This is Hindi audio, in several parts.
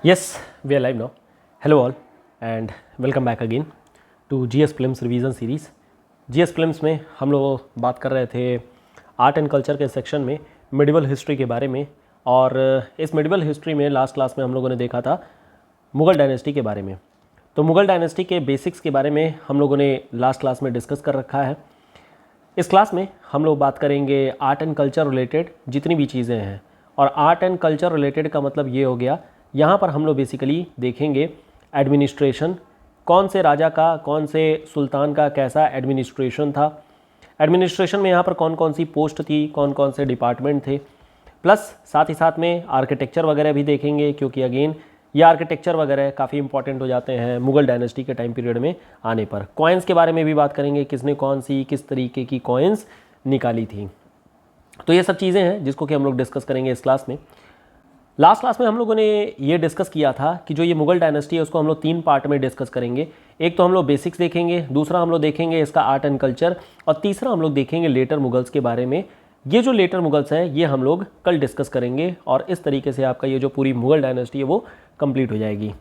Yes, we are live now. Hello all and welcome back again to GS Films revision series. GS Films में हम लोग बात कर रहे थे आर्ट एंड कल्चर के सेक्शन में मिडिवल हिस्ट्री के बारे में, और इस मिडिवल हिस्ट्री में लास्ट क्लास में हम लोगों ने देखा था मुग़ल डायनेस्टी के बारे में। तो मुग़ल डायनेस्टी के बेसिक्स के बारे में हम लोगों ने लास्ट क्लास में डिस्कस कर रखा है। इस क्लास में हम लोग बात करेंगे आर्ट एंड कल्चर रिलेटेड जितनी भी चीज़ें हैं, और आर्ट एंड कल्चर रिलेटेड का मतलब ये हो गया, यहाँ पर हम लोग बेसिकली देखेंगे एडमिनिस्ट्रेशन, कौन से राजा का, कौन से सुल्तान का कैसा एडमिनिस्ट्रेशन था, एडमिनिस्ट्रेशन में यहाँ पर कौन कौन सी पोस्ट थी, कौन कौन से डिपार्टमेंट थे, प्लस साथ ही साथ में आर्किटेक्चर वगैरह भी देखेंगे, क्योंकि अगेन ये आर्किटेक्चर वगैरह काफ़ी इंपॉर्टेंट हो जाते हैं मुग़ल डायनेस्टी के टाइम पीरियड में आने पर। कॉइन्स के बारे में भी बात करेंगे, किसने कौन सी किस तरीके की कॉइन्स निकाली थी। तो ये सब चीज़ें हैं जिसको कि हम लोग डिस्कस करेंगे इस क्लास में। लास्ट क्लास में हम लोगों ने ये डिस्कस किया था कि जो ये मुग़ल डायनेस्टी है उसको हम लोग 3 पार्ट में डिस्कस करेंगे। एक तो हम लोग बेसिक्स देखेंगे, दूसरा हम लोग देखेंगे इसका आर्ट एंड कल्चर, और तीसरा हम लोग देखेंगे लेटर मुगल्स के बारे में। ये जो लेटर मुगल्स हैं ये हम लोग कल डिस्कस करेंगे, और इस तरीके से आपका ये जो पूरी मुग़ल डायनेस्टी है वो कंप्लीट हो जाएगी।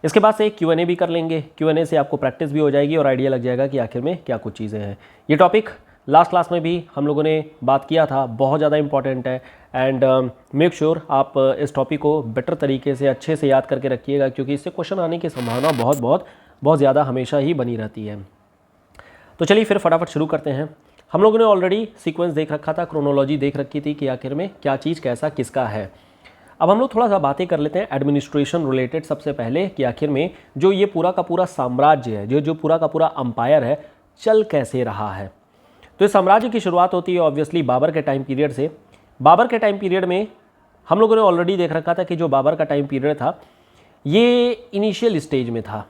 इसके बाद से एक Q&A भी कर लेंगे। Q&A से आपको प्रैक्टिस भी हो जाएगी और आइडिया लग जाएगा कि आखिर में क्या कुछ चीज़ें हैं। ये टॉपिक लास्ट क्लास में भी हम लोगों ने बात किया था, बहुत ज़्यादा इंपॉर्टेंट है, एंड मेक श्योर आप इस टॉपिक को बेटर तरीके से अच्छे से याद करके रखिएगा, क्योंकि इससे क्वेश्चन आने की संभावना बहुत ज़्यादा हमेशा ही बनी रहती है। तो चलिए फिर फटाफट शुरू करते हैं। हम लोगों ने ऑलरेडी सीक्वेंस देख रखा था, क्रोनोलॉजी देख रखी थी कि आखिर में क्या चीज़ कैसा किसका है। अब हम लोग थोड़ा सा बातें कर लेते हैं एडमिनिस्ट्रेशन रिलेटेड सबसे पहले, कि आखिर में जो ये पूरा का पूरा साम्राज्य है, जो पूरा का पूरा अंपायर है, चल कैसे रहा है। तो इस साम्राज्य की शुरुआत होती है ऑब्वियसली बाबर के टाइम पीरियड से। बाबर के टाइम पीरियड में हम लोगों ने ऑलरेडी देख रखा था कि जो बाबर का टाइम पीरियड था ये इनिशियल स्टेज में था।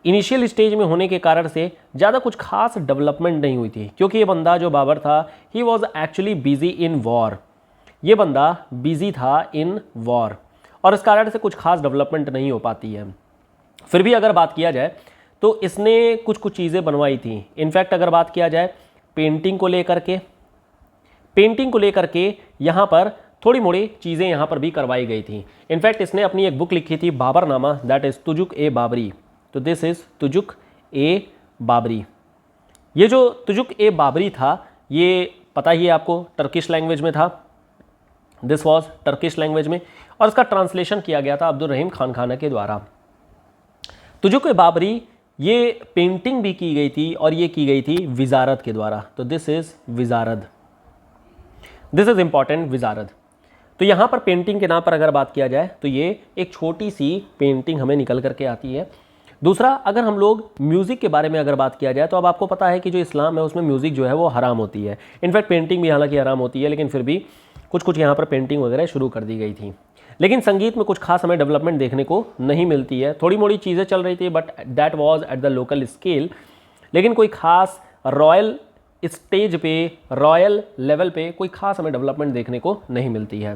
इनिशियल स्टेज में होने के कारण से ज़्यादा कुछ खास डेवलपमेंट नहीं हुई थी, क्योंकि ये बंदा जो बाबर था he was actually busy in war. ये बंदा बिजी था इन वॉर, और इस कारण से कुछ खास डेवलपमेंट नहीं हो पाती है। फिर भी अगर बात किया जाए तो इसने कुछ चीज़ें बनवाई थी। इनफैक्ट अगर बात किया जाए पेंटिंग को लेकर के यहाँ पर थोड़ी मोड़ी चीज़ें यहाँ पर भी करवाई गई थी। इनफैक्ट इसने अपनी एक बुक लिखी थी बाबरनामा, दैट इज़ तुजुक ए बाबरी। तो दिस इज़ तुजुक ए बाबरी। ये जो तुजुक ए बाबरी था ये पता ही है आपको टर्किश लैंग्वेज में था। दिस वॉज टर्किश लैंग्वेज में, और इसका ट्रांसलेशन किया गया था अब्दुल रहीम खान खाना के द्वारा। तुजुक ए बाबरी ये पेंटिंग भी की गई थी, और ये की गई थी विजारत के द्वारा। तो दिस इज़ विजारद, दिस इज़ इंपॉर्टेंट, विजारद। तो यहाँ पर पेंटिंग के नाम पर अगर बात किया जाए तो ये एक छोटी सी पेंटिंग हमें निकल करके आती है। दूसरा, अगर हम लोग म्यूज़िक के बारे में अगर बात किया जाए तो अब आपको पता है कि जो इस्लाम है उसमें म्यूज़िक जो है वो हराम होती है। इनफैक्ट पेंटिंग भी हालांकि हराम होती है, लेकिन फिर भी कुछ यहाँ पर पेंटिंग वगैरह शुरू कर दी गई थी। लेकिन संगीत में कुछ खास हमें डेवलपमेंट देखने को नहीं मिलती है। थोड़ी मोड़ी चीज़ें चल रही थी, but that was at the local scale. लेकिन कोई खास रॉयल स्टेज पे, रॉयल लेवल पे कोई खास हमें डेवलपमेंट देखने को नहीं मिलती है।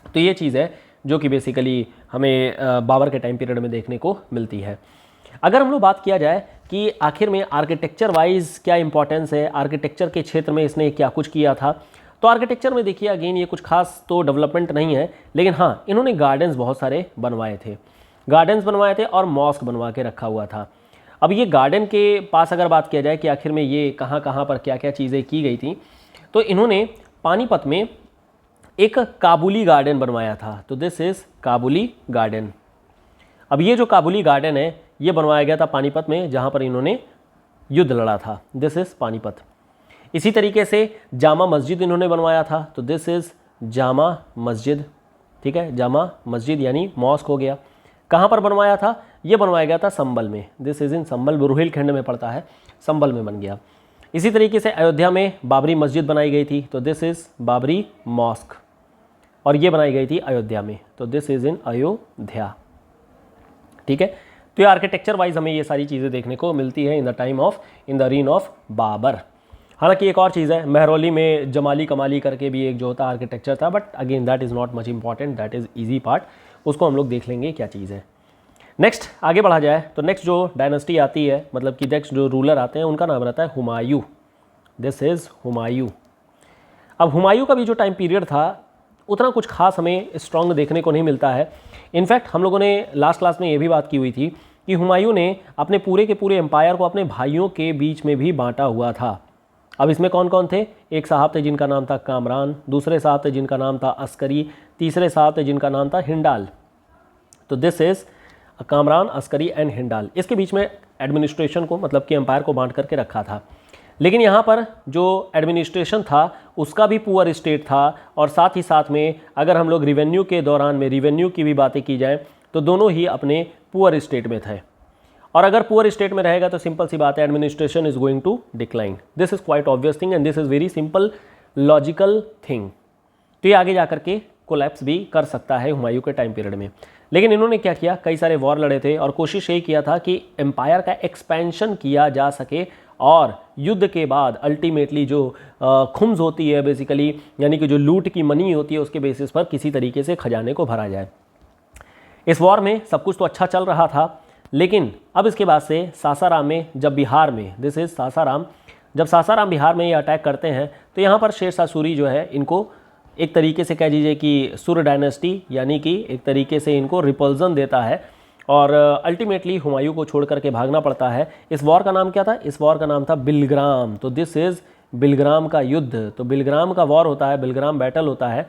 तो ये चीज़ है जो कि बेसिकली हमें बाबर के टाइम पीरियड में देखने को मिलती है। अगर हम लोग बात किया जाए कि आखिर में आर्किटेक्चर वाइज क्या इंपॉर्टेंस है, आर्किटेक्चर के क्षेत्र में इसने क्या कुछ किया था, तो आर्किटेक्चर में देखिए अगेन ये कुछ खास तो डेवलपमेंट नहीं है, लेकिन हाँ इन्होंने गार्डन्स बहुत सारे बनवाए थे और मॉस्क बनवा के रखा हुआ था। अब ये गार्डन के पास अगर बात किया जाए कि आखिर में ये कहाँ पर क्या क्या चीज़ें की गई थी, तो इन्होंने पानीपत में एक काबुली गार्डन बनवाया था। तो दिस इज़ काबुली गार्डन। अब ये जो काबुली गार्डन है ये बनवाया गया था पानीपत में, जहाँ पर इन्होंने युद्ध लड़ा था। This is Panipat. इसी तरीके से जामा मस्जिद इन्होंने बनवाया था। तो दिस इज़ जामा मस्जिद, ठीक है, जामा मस्जिद यानी मॉस्क हो गया। कहाँ पर बनवाया था? ये बनवाया गया था संभल में। दिस इज़ इन संभल, बुरुहेलखंड में पड़ता है, संभल में बन गया। इसी तरीके से अयोध्या में बाबरी मस्जिद बनाई गई थी। तो दिस इज़ बाबरी मॉस्क, और ये बनाई गई थी अयोध्या में। तो दिस इज़ इन अयोध्या, ठीक है। तो ये आर्किटेक्चर वाइज हमें ये सारी चीज़ें देखने को मिलती है in the reign of Babur. हालांकि एक और चीज़ है, महरौली में जमाली कमाली करके भी एक जो होता आर्किटेक्चर था, but again that is not much important, that is easy part, उसको हम लोग देख लेंगे क्या चीज़ है। नेक्स्ट आगे बढ़ा जाए तो नेक्स्ट जो डायनेस्टी आती है, मतलब कि नेक्स्ट जो रूलर आते हैं उनका नाम रहता है हुमायूं। This is Humayun. अब हुमायूं का भी जो टाइम पीरियड था उतना कुछ खास हमें स्ट्रॉन्ग देखने को नहीं मिलता है। इनफैक्ट हम लोगों ने लास्ट क्लास में ये भी बात की हुई थी कि हुमायूं ने अपने पूरे के पूरे एम्पायर को अपने भाइयों के बीच में भी बांटा हुआ था। अब इसमें कौन कौन थे? एक साहब थे जिनका नाम था कामरान, दूसरे साहब थे जिनका नाम था अस्करी, तीसरे साहब थे जिनका नाम था हिंडाल। तो this is Kamran, Askari and Hindal. इसके बीच में एडमिनिस्ट्रेशन को, मतलब कि एम्पायर को बांट करके रखा था। लेकिन यहाँ पर जो एडमिनिस्ट्रेशन था उसका भी पुअर स्टेट था, और साथ ही साथ में अगर हम लोग रिवेन्यू के दौरान में रिवेन्यू की भी बातें की जाए तो दोनों ही अपने पुअर स्टेट में थे। और अगर पुअर स्टेट में रहेगा तो सिंपल सी बात है, administration is going to decline. This is quite obvious thing and this is very simple logical thing. तो ये आगे जाकर के कोलैप्स भी कर सकता है हुमायूं के टाइम पीरियड में। लेकिन इन्होंने क्या किया, कई सारे वॉर लड़े थे और कोशिश यही किया था कि एम्पायर का एक्सपेंशन किया जा सके, और युद्ध के बाद अल्टीमेटली जो खुम्स होती है बेसिकली, यानी कि जो लूट की मनी होती है, उसके बेसिस पर किसी तरीके से खजाने को भरा जाए। इस वॉर में सब कुछ तो अच्छा चल रहा था, लेकिन अब इसके बाद से सासाराम में, जब बिहार में, दिस इज सासाराम, जब सासाराम बिहार में ये अटैक करते हैं तो यहाँ पर शेरशाह सूरी जो है इनको एक तरीके से कह दीजिए कि सुर डायनेस्टी, यानी कि एक तरीके से इनको रिपल्जन देता है और अल्टीमेटली हुमायूं को छोड़ करके भागना पड़ता है। इस वॉर का नाम क्या था? इस वॉर का नाम था बिलग्राम। तो दिस इज़ बिलग्राम का युद्ध। तो बिलग्राम का वॉर होता है, बिलग्राम बैटल होता है,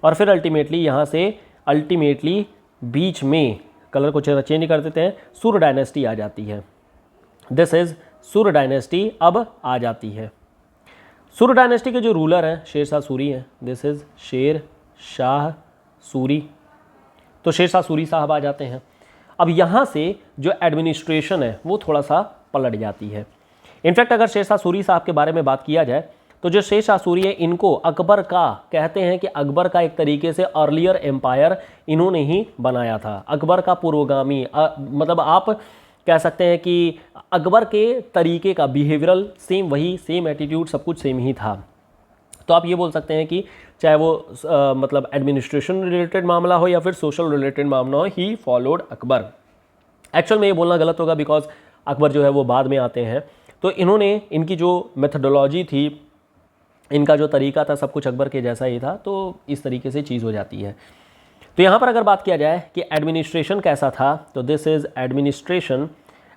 और फिर अल्टीमेटली यहाँ से अल्टीमेटली बीच में कलर को चेंज कर देते हैं, सुर डायनेस्टी आ जाती है। दिस इज़ सुर डायनेस्टी अब आ जाती है। सुर डायनेस्टी के जो रूलर हैं शेरशाह सूरी हैं। This is Sher Shah Suri. तो शेरशाह सूरी साहब आ जाते हैं। अब यहाँ से जो एडमिनिस्ट्रेशन है वो थोड़ा सा पलट जाती है। इनफैक्ट अगर शेरशाह सूरी साहब के बारे में बात किया जाए तो जो शेरशाह सूरी है इनको अकबर का, कहते हैं कि अकबर का एक तरीके से अर्लियर एम्पायर इन्होंने ही बनाया था, अकबर का पूर्वगामी। मतलब आप कह सकते हैं कि अकबर के तरीके का बिहेवियरल सेम, वही सेम एटीट्यूड, सब कुछ सेम ही था। तो आप ये बोल सकते हैं कि चाहे वो मतलब एडमिनिस्ट्रेशन रिलेटेड मामला हो या फिर सोशल रिलेटेड मामला हो, ही फॉलोड अकबर। एक्चुअल में ये बोलना गलत होगा बिकॉज अकबर जो है वो बाद में आते हैं। तो इन्होंने, इनकी जो मेथडोलॉजी थी, इनका जो तरीका था, सब कुछ अकबर के जैसा ही था। तो इस तरीके से चीज़ हो जाती है। तो यहाँ पर अगर बात किया जाए कि एडमिनिस्ट्रेशन कैसा था, तो दिस इज़ एडमिनिस्ट्रेशन।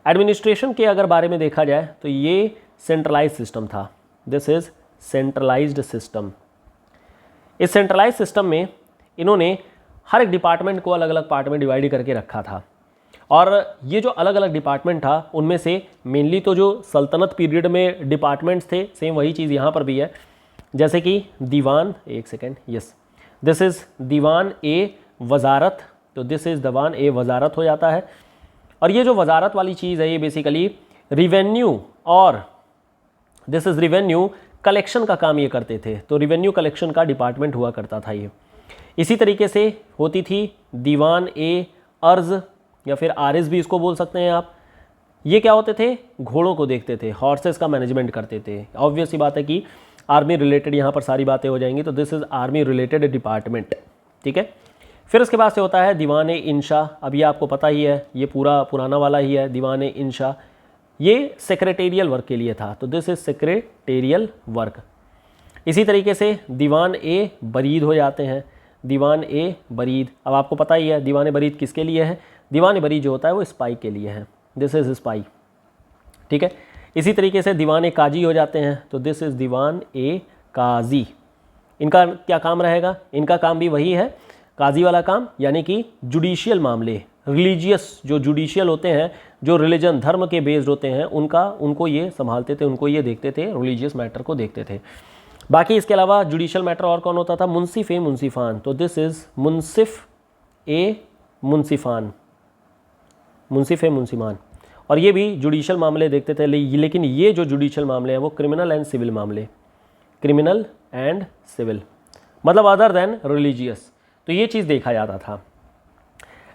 एडमिनिस्ट्रेशन के अगर बारे में देखा जाए तो ये सेंट्रलाइज सिस्टम था। This is centralised system. इस सेंट्रलाइज सिस्टम में इन्होंने हर एक डिपार्टमेंट को अलग अलग पार्ट में डिवाइड करके रखा था, और ये जो अलग अलग डिपार्टमेंट था उनमें से मेनली तो जो सल्तनत पीरियड में डिपार्टमेंट्स थे, सेम वही चीज़ यहाँ पर भी है। जैसे कि दीवान, एक सेकेंड, यस, दिस इज़ दीवान ए वजारत। तो दिस इज़ दीवान ए वजारत हो जाता है। और ये जो वजारत वाली चीज़ है ये बेसिकली रिवेन्यू, और दिस इज़ रिवेन्यू कलेक्शन का काम ये करते थे। तो रिवेन्यू कलेक्शन का डिपार्टमेंट हुआ करता था ये। इसी तरीके से होती थी दीवान ए अर्ज, या फिर आरिज भी इसको बोल सकते हैं आप। ये क्या होते थे? घोड़ों को देखते थे, हॉर्सेस का मैनेजमेंट करते थे। ऑब्वियस सी बात है कि आर्मी रिलेटेड यहाँ पर सारी बातें हो जाएंगी। तो this is army related department, ठीक है। फिर उसके बाद से होता है दीवान इंशा। अब ये आपको पता ही है, ये पूरा पुराना वाला ही है दीवान इंशा। ये सेक्रेटेरियल वर्क के लिए था। तो दिस इज़ सेक्रेटेरियल वर्क। इसी तरीके से दीवान ए बरीद हो जाते हैं, दीवान ए बरीद। अब आपको पता ही है दीवान बरीद किसके लिए है? दीवान बरीद जो होता है वो स्पाई के लिए है। दिस इज़ स्पाई, ठीक है। इसी तरीके से दीवान ए काजी हो जाते हैं। तो दिस इज़ दीवान ए काजी। इनका क्या काम रहेगा? इनका काम भी वही है, काजी वाला काम, यानी कि जुडिशियल मामले, रिलीजियस जो जुडिशियल होते हैं, जो रिलीजन धर्म के बेस्ड होते हैं, उनको ये संभालते थे, उनको ये देखते थे, रिलीजियस मैटर को देखते थे। बाकी इसके अलावा जुडिशियल मैटर और कौन होता था? मुंसिफ ए मुंसिफान। तो दिस इज़ मुंसिफ ए मुंसिफान, मुंसिफ ए मुंसिफान। और ये भी जुडिशियल मामले देखते थे। लेकिन ये जो जुडिशियल मामले हैं वो क्रिमिनल एंड सिविल मामले, क्रिमिनल एंड सिविल, मतलब अदर देन रिलीजियस। तो ये चीज़ देखा जाता था।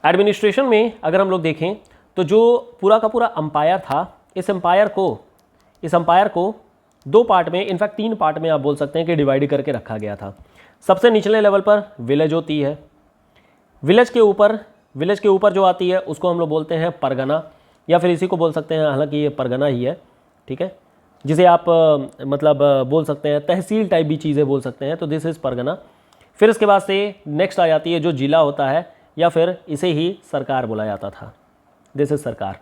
एडमिनिस्ट्रेशन में अगर हम लोग देखें तो जो पूरा का पूरा अंपायर था, इस अंपायर को दो पार्ट में, इनफैक्ट 3 पार्ट में आप बोल सकते हैं कि डिवाइड करके रखा गया था। सबसे निचले लेवल पर विलेज होती है। विलेज के ऊपर जो आती है उसको हम लोग बोलते हैं परगना, या फिर इसी को बोल सकते हैं, हालांकि ये परगना ही है, ठीक है, जिसे आप मतलब बोल सकते हैं तहसील टाइप भी चीज़ें बोल सकते हैं। तो दिस इज़ परगना। फिर इसके बाद से नेक्स्ट आ जाती है जो जिला होता है, या फिर इसे ही सरकार बोला जाता था। दिस इज सरकार।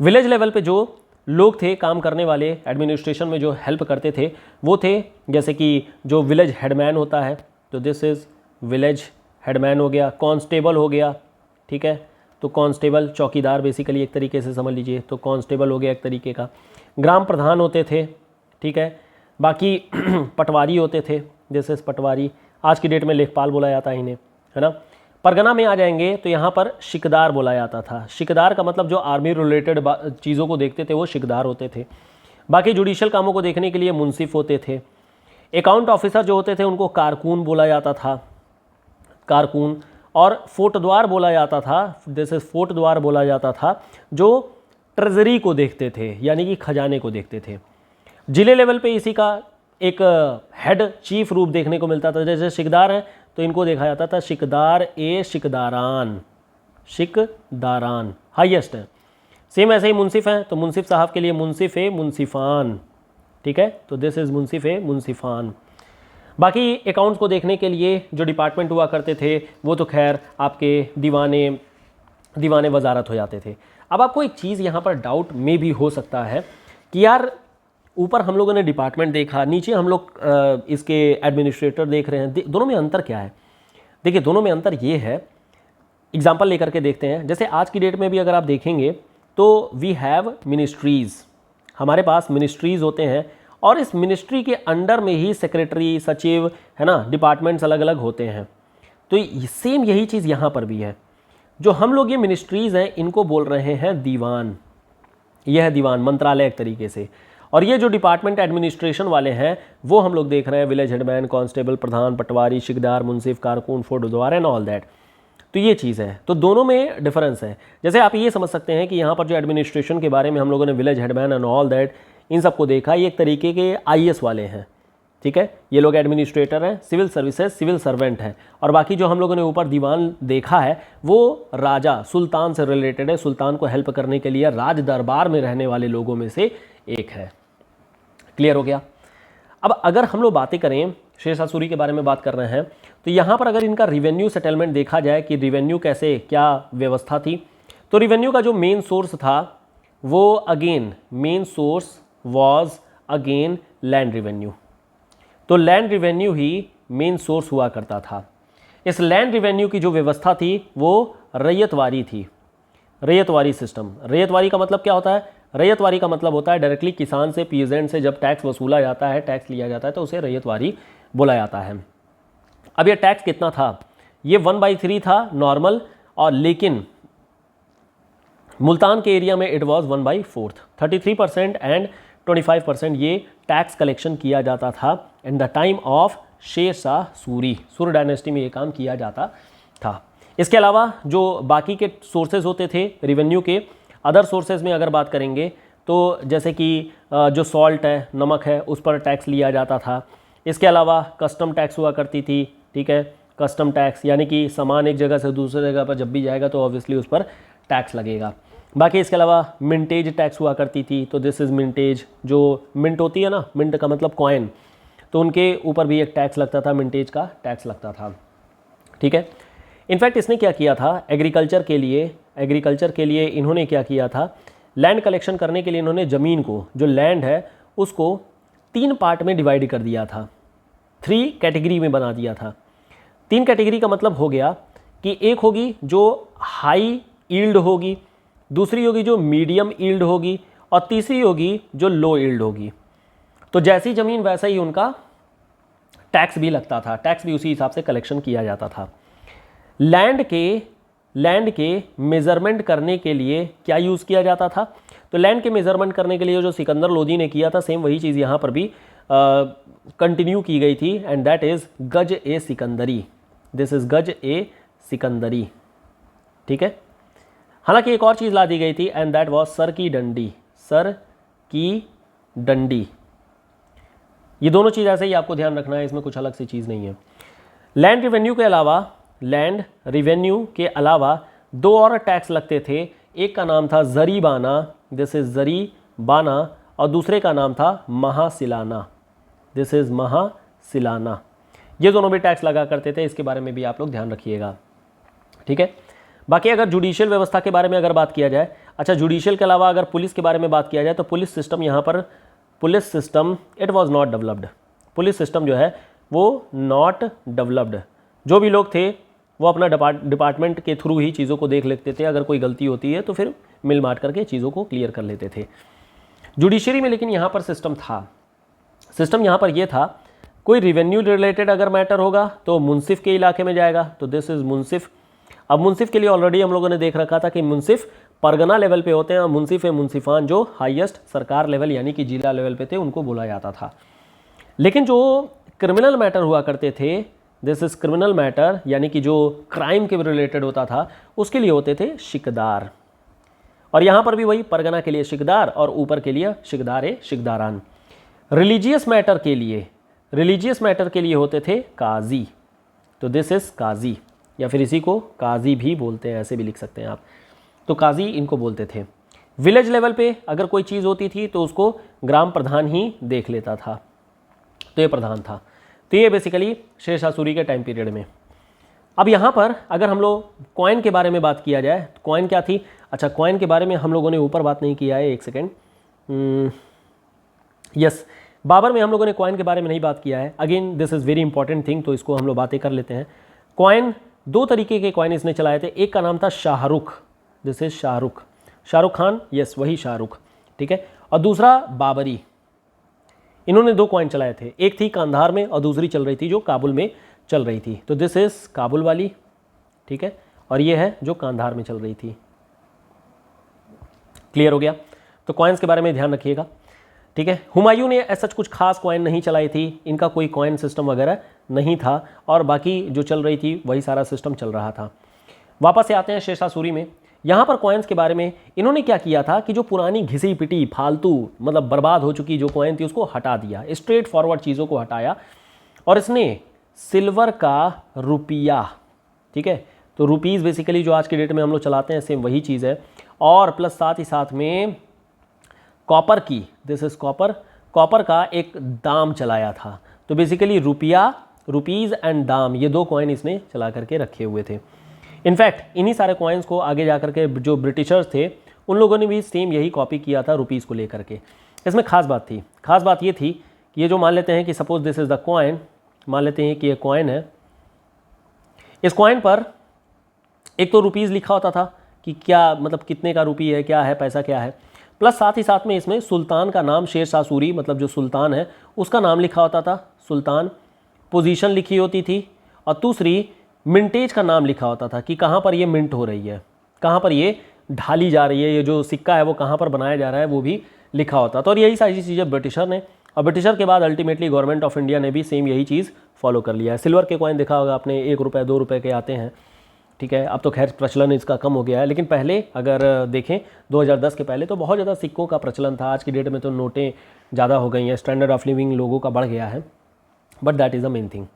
विलेज लेवल पे जो लोग थे काम करने वाले, एडमिनिस्ट्रेशन में जो हेल्प करते थे, वो थे जैसे कि जो विलेज हेडमैन होता है, तो दिस इज़ विलेज हेडमैन हो गया। कांस्टेबल हो गया, ठीक है, तो कांस्टेबल चौकीदार बेसिकली एक तरीके से समझ लीजिए, तो कांस्टेबल हो गया एक तरीके का। ग्राम प्रधान होते थे, ठीक है। बाकी पटवारी होते थे, दिस इज पटवारी, आज की डेट में लेखपाल बोला जाता है इन्हें, है ना। परगना में आ जाएंगे तो यहाँ पर शिकदार बोला जाता था। शिकदार का मतलब जो आर्मी रिलेटेड चीज़ों को देखते थे वो शिकदार होते थे। बाकी जुडिशियल कामों को देखने के लिए मुंसिफ होते थे। अकाउंट ऑफिसर जो होते थे उनको कारकून बोला जाता था, कारकून। और फोर्टद्वार बोला जाता था, जैसे फोर्टद्वार बोला जाता था जो ट्रेजरी को देखते थे, यानी कि खजाने को देखते थे। जिले लेवल पे इसी का एक हेड चीफ रूप देखने को मिलता था। जैसे शिकदार हैं तो इनको देखा जाता था शिकदार ए शिकदारान, शिकदारान हाईएस्ट है। सेम ऐसे ही मुंसिफ हैं तो मुंसिफ साहब के लिए मुंसिफ ए मुंसिफान, ठीक है, तो दिस इज मुंसिफ ए मुंसिफान। बाकी अकाउंट्स को देखने के लिए जो डिपार्टमेंट हुआ करते थे वो तो खैर आपके दीवाने वजारत हो जाते थे। अब आपको एक चीज़ यहाँ पर डाउट में भी हो सकता है कि यार ऊपर हम लोगों ने डिपार्टमेंट देखा, नीचे हम लोग इसके एडमिनिस्ट्रेटर देख रहे हैं, दोनों में अंतर क्या है? देखिए दोनों में अंतर ये है, एग्जाम्पल लेकर के देखते हैं। जैसे आज की डेट में भी अगर आप देखेंगे तो वी हैव मिनिस्ट्रीज़, हमारे पास मिनिस्ट्रीज़ होते हैं और इस मिनिस्ट्री के अंडर में ही सेक्रेटरी, सचिव, है ना, डिपार्टमेंट्स अलग अलग होते हैं। तो सेम यही चीज़ यहाँ पर भी है। जो हम लोग ये मिनिस्ट्रीज़ हैं इनको बोल रहे हैं दीवान, यह है दीवान, मंत्रालय एक तरीके से। और ये जो डिपार्टमेंट एडमिनिस्ट्रेशन वाले हैं वो हम लोग देख रहे हैं विलेज हेडमैन, कांस्टेबल, प्रधान, पटवारी, शिकदार, मुंसिफ, कारकून, फोर्टद्वार एंड ऑल दैट। तो ये चीज़ है, तो दोनों में डिफरेंस है। जैसे आप ये समझ सकते हैं कि यहाँ पर जो एडमिनिस्ट्रेशन के बारे में हम लोगों ने village headman and all that in सबको देखा, ये एक तरीके के IAS वाले हैं, ठीक है, ये लोग एडमिनिस्ट्रेटर हैं, सिविल सर्विसेज, सिविल सर्वेंट हैं। और बाकी जो हम लोगों ने ऊपर दीवान देखा है वो राजा, सुल्तान से रिलेटेड है, सुल्तान को हेल्प करने के लिए राज दरबार में रहने वाले लोगों में से एक है। क्लियर हो गया? अब अगर हम लोग बातें करें, शेरशाह सूरी के बारे में बात कर रहे हैं, तो यहाँ पर अगर इनका रिवेन्यू सेटलमेंट देखा जाए कि रिवेन्यू कैसे, क्या व्यवस्था थी, तो रिवेन्यू का जो मेन सोर्स था वो again main source was again land revenue. तो लैंड रिवेन्यू ही मेन सोर्स हुआ करता था। इस लैंड रिवेन्यू की जो व्यवस्था थी वो रैयतवारी थी, रैयतवारी सिस्टम। रैयतवारी का मतलब क्या होता है? रैयतवारी का मतलब होता है डायरेक्टली किसान से, पीजेंट से जब टैक्स वसूला जाता है, टैक्स लिया जाता है, तो उसे रैयतवारी बोला जाता है। अब ये टैक्स कितना था? ये 1/3 था नॉर्मल, और लेकिन मुल्तान के एरिया में इट वाज 1/4, 33% एंड 25% ये टैक्स कलेक्शन किया जाता था in the time of Sher Shah Suri. Suri dynasty में ये काम किया जाता था। इसके अलावा जो बाकी के सोर्सेज होते थे रिवेन्यू के, अदर सोर्सेज में अगर बात करेंगे तो जैसे कि जो सॉल्ट है, नमक है, उस पर टैक्स लिया जाता था। इसके अलावा कस्टम टैक्स हुआ करती थी, ठीक है, कस्टम टैक्स यानी कि सामान एक जगह से दूसरी जगह पर जब भी जाएगा तो ऑब्वियसली उस पर टैक्स लगेगा। बाकी इसके अलावा मिंटेज टैक्स हुआ करती थी, तो दिस इज़ मिंटेज, जो मिंट होती है ना, मिंट का मतलब कॉइन, तो उनके ऊपर भी एक टैक्स लगता था, मिंटेज का टैक्स लगता था, ठीक है। इनफैक्ट इसने क्या किया था, एग्रीकल्चर के लिए इन्होंने क्या किया था, लैंड कलेक्शन करने के लिए इन्होंने ज़मीन को, जो लैंड है उसको 3 पार्ट में डिवाइड कर दिया था, 3 कैटेगरी में बना दिया था। 3 कैटेगरी का मतलब हो गया कि एक होगी जो हाई ईल्ड होगी, दूसरी होगी जो मीडियम ईल्ड होगी, और तीसरी होगी जो लो ईल्ड होगी। तो जैसी ज़मीन वैसा ही उनका टैक्स भी लगता था, टैक्स भी उसी हिसाब से कलेक्शन किया जाता था। लैंड के मेज़रमेंट करने के लिए क्या यूज़ किया जाता था? तो लैंड के मेज़रमेंट करने के लिए जो सिकंदर लोदी ने किया था, सेम वही चीज़ यहाँ पर भी कंटिन्यू की गई थी, एंड दैट इज़ गज ए सिकंदरी। दिस इज़ गज ए सिकंदरी, ठीक है। हालांकि एक और चीज़ ला दी गई थी, एंड दैट वाज सर की डंडी, सर की डंडी। ये दोनों चीज़ ऐसे ही आपको ध्यान रखना है, इसमें कुछ अलग सी चीज़ नहीं है। लैंड रिवेन्यू के अलावा 2 और टैक्स लगते थे। एक का नाम था जरीबाना, दिस इज जरीबाना, और दूसरे का नाम था महासिलाना, दिस इज महासिलाना। ये दोनों भी टैक्स लगा करते थे, इसके बारे में भी आप लोग ध्यान रखिएगा, ठीक है। बाकी अगर जुडिशियल व्यवस्था के बारे में अगर बात किया जाए, अच्छा जुडिशियल के अलावा अगर पुलिस के बारे में बात किया जाए तो पुलिस सिस्टम यहाँ पर, police system it was not developed, police system जो है वो नॉट डेवलप्ड। जो भी लोग थे वो अपना डिपार्टमेंट के थ्रू ही चीज़ों को देख लेते थे, अगर कोई गलती होती है तो फिर मिल माट करके चीज़ों को क्लियर कर लेते थे। जुडिशरी में लेकिन यहाँ पर सिस्टम था, सिस्टम यहाँ पर ये था, कोई रिवेन्यू रिलेटेड अगर मैटर होगा तो मुंसिफ के इलाके में जाएगा, तो दिस इज़ मुंसिफ। अब मुंसिफ के लिए ऑलरेडी हम लोगों ने देख रखा था कि मुंसिफ परगना लेवल पे होते हैं, और मुंसिफ है मुंसिफान जो हाईएस्ट सरकार लेवल यानी कि जिला लेवल पे थे उनको बोला जाता था। लेकिन जो क्रिमिनल मैटर हुआ करते थे, दिस इज क्रिमिनल मैटर यानी कि जो क्राइम के रिलेटेड होता था, उसके लिए होते थे शिकदार। और यहाँ पर भी वही परगना के लिए शिकदार और ऊपर के लिए शिकदार शिकदारान। रिलीजियस मैटर के लिए, रिलीजियस मैटर के लिए होते थे काजी, तो दिस इज काजी, या फिर इसी को काजी भी बोलते हैं, ऐसे भी लिख सकते हैं आप, तो काजी इनको बोलते थे। विलेज लेवल पे अगर कोई चीज़ होती थी तो उसको ग्राम प्रधान ही देख लेता था, तो ये प्रधान था। तो ये बेसिकली शेरशाह सूरी के टाइम पीरियड में। अब यहाँ पर अगर हम लोग कॉइन के बारे में बात किया जाए, कॉइन क्या थी, अच्छा कॉइन के बारे में हम लोगों ने ऊपर बात नहीं किया है, एक सेकेंड, यस बाबर में हम लोगों ने कॉइन के बारे में नहीं बात किया है। Again this is very important thing, तो इसको हम लोग बातें कर लेते हैं। कॉइन, दो तरीके के कॉइन इसने चलाए थे, एक का नाम था Shahrukh, this is Shahrukh, Shahrukh Khan, yes वही शाहरुख, ठीक है, और दूसरा बाबरी। इन्होंने दो कॉइन चलाए थे, एक थी कांधार में और दूसरी चल रही थी जो काबुल में चल रही थी, तो दिस इज काबुल वाली, ठीक है, और ये है जो कांधार में चल रही थी। क्लियर हो गया, तो कॉइन्स के बारे में ध्यान रखिएगा, ठीक है। हुमायूं ने ऐसा कुछ खास कॉइन नहीं चलाई थी, इनका कोई कॉइन सिस्टम वगैरह नहीं था, और बाकी जो चल रही थी वही सारा सिस्टम चल रहा था। वापस से आते हैं शेरशाह सूरी में। यहाँ पर कॉइन्स के बारे में इन्होंने क्या किया था कि जो पुरानी घिसी पिटी फालतू मतलब बर्बाद हो चुकी जो कॉइन थी उसको हटा दिया, स्ट्रेट फॉरवर्ड चीज़ों को हटाया, और इसने सिल्वर का रुपया, ठीक है, तो रुपीज़ बेसिकली जो आज के डेट में हम लोग चलाते हैं सेम वही चीज़ है, और प्लस साथ ही साथ में कॉपर की, दिस इज कॉपर, कॉपर का एक दाम चलाया था। तो बेसिकली रुपया, रुपीज़ एंड दाम, ये दो कॉइन इसने चला करके रखे हुए थे। इनफैक्ट इन्हीं सारे कॉइन्स को आगे जा करके जो ब्रिटिशर्स थे उन लोगों ने भी सेम यही कॉपी किया था रुपीज़ को लेकर के। इसमें खास बात थी, खास बात ये थी कि ये जो मान लेते हैं कि suppose this is the coin, मान लेते हैं कि ये कॉइन है, इस कॉइन पर एक तो रुपीज़ लिखा होता था कि क्या मतलब कितने का रुपी है, क्या है, पैसा क्या है, प्लस साथ ही साथ में इसमें सुल्तान का नाम, शेरशाह सूरी मतलब जो सुल्तान है उसका नाम लिखा होता था, सुल्तान, पोजीशन लिखी होती थी, और दूसरी मिंटेज का नाम लिखा होता था कि कहाँ पर ये मिंट हो रही है, कहाँ पर ये ढाली जा रही है, ये जो सिक्का है वो कहाँ पर बनाया जा रहा है वो भी लिखा होता था। और यही सारी चीज़ें ब्रिटिशर ने, और ब्रिटिशर के बाद अल्टीमेटली गवर्नमेंट ऑफ इंडिया ने भी सेम यही चीज़ फॉलो कर लिया है। सिल्वर के कॉइन देखा होगा आपने, 1 रुपये 2 रुपये के आते हैं, ठीक है, अब तो खैर प्रचलन इसका कम हो गया है, लेकिन पहले अगर देखें 2010 के पहले तो बहुत ज़्यादा सिक्कों का प्रचलन था। आज की डेट में तो नोटें ज़्यादा हो गई हैं, स्टैंडर्ड ऑफ लिविंग लोगों का बढ़ गया है, but that is the main thing.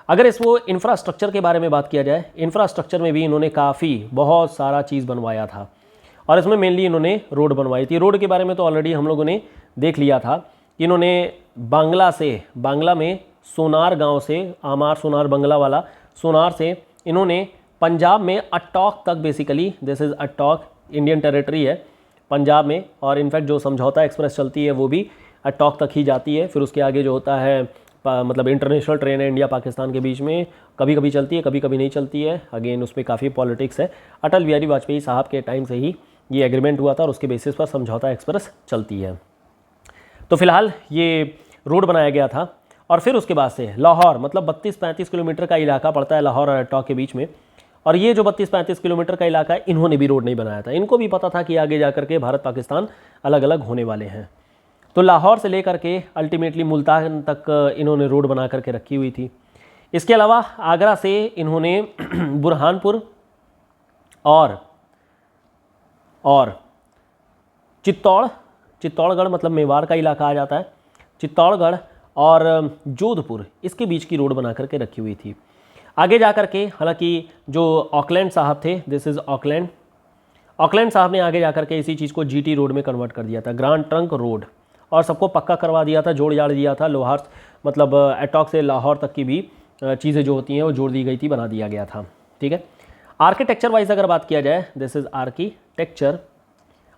अगर इस वो इंफ्रास्ट्रक्चर के बारे में बात किया जाए, इंफ्रास्ट्रक्चर में भी इन्होंने काफ़ी बहुत सारा चीज़ बनवाया था, और इसमें मेनली इन्होंने रोड बनवाई थी। रोड के बारे में तो ऑलरेडी हम लोगों ने देख लिया था कि इन्होंने बांग्ला से, बांग्ला में सोनार गांव से, आमार सोनार बंगला वाला सोनार से इन्होंने पंजाब में अटॉक तक, basically this is Attock, Indian territory है पंजाब में, और इनफैक्ट जो समझौता एक्सप्रेस चलती है वो भी अटॉक तक ही जाती है। फिर उसके आगे जो होता है मतलब इंटरनेशनल ट्रेन है इंडिया पाकिस्तान के बीच में, कभी कभी चलती है कभी कभी नहीं चलती है, अगेन उस पर काफ़ी पॉलिटिक्स है। अटल बिहारी वाजपेयी साहब के टाइम से ही ये एग्रीमेंट हुआ था और उसके बेसिस पर समझौता एक्सप्रेस चलती है। तो फिलहाल ये रोड बनाया गया था, और फिर उसके बाद से लाहौर, मतलब 32-35 किलोमीटर का इलाका पड़ता है लाहौर और अटॉक के बीच में, और ये जो 32-35 किलोमीटर का इलाका है इन्होंने भी रोड नहीं बनाया था। इनको भी पता था कि आगे जाकर के भारत पाकिस्तान अलग अलग होने वाले हैं, तो लाहौर से लेकर के अल्टीमेटली मुल्तान तक इन्होंने रोड बना करके रखी हुई थी। इसके अलावा आगरा से इन्होंने बुरहानपुर और चित्तौड़गढ़ मतलब मेवाड़ का इलाका आ जाता है, चित्तौड़गढ़ और जोधपुर, इसके बीच की रोड बना करके रखी हुई थी। आगे जा कर के हालांकि जो ऑकलैंड साहब थे, दिस इज़ ऑकलैंड साहब ने आगे जा कर के इसी चीज़ को जीटी रोड में कन्वर्ट कर दिया था, ग्रांड ट्रंक रोड, और सबको पक्का करवा दिया था, जोड़ जाड़ दिया था। लोहार मतलब अटॉक से लाहौर तक की भी चीज़ें जो होती हैं वो जोड़ दी गई थी, बना दिया गया था। ठीक है, आर्किटेक्चर वाइज अगर बात किया जाए, दिस इज आर्किटेक्चर।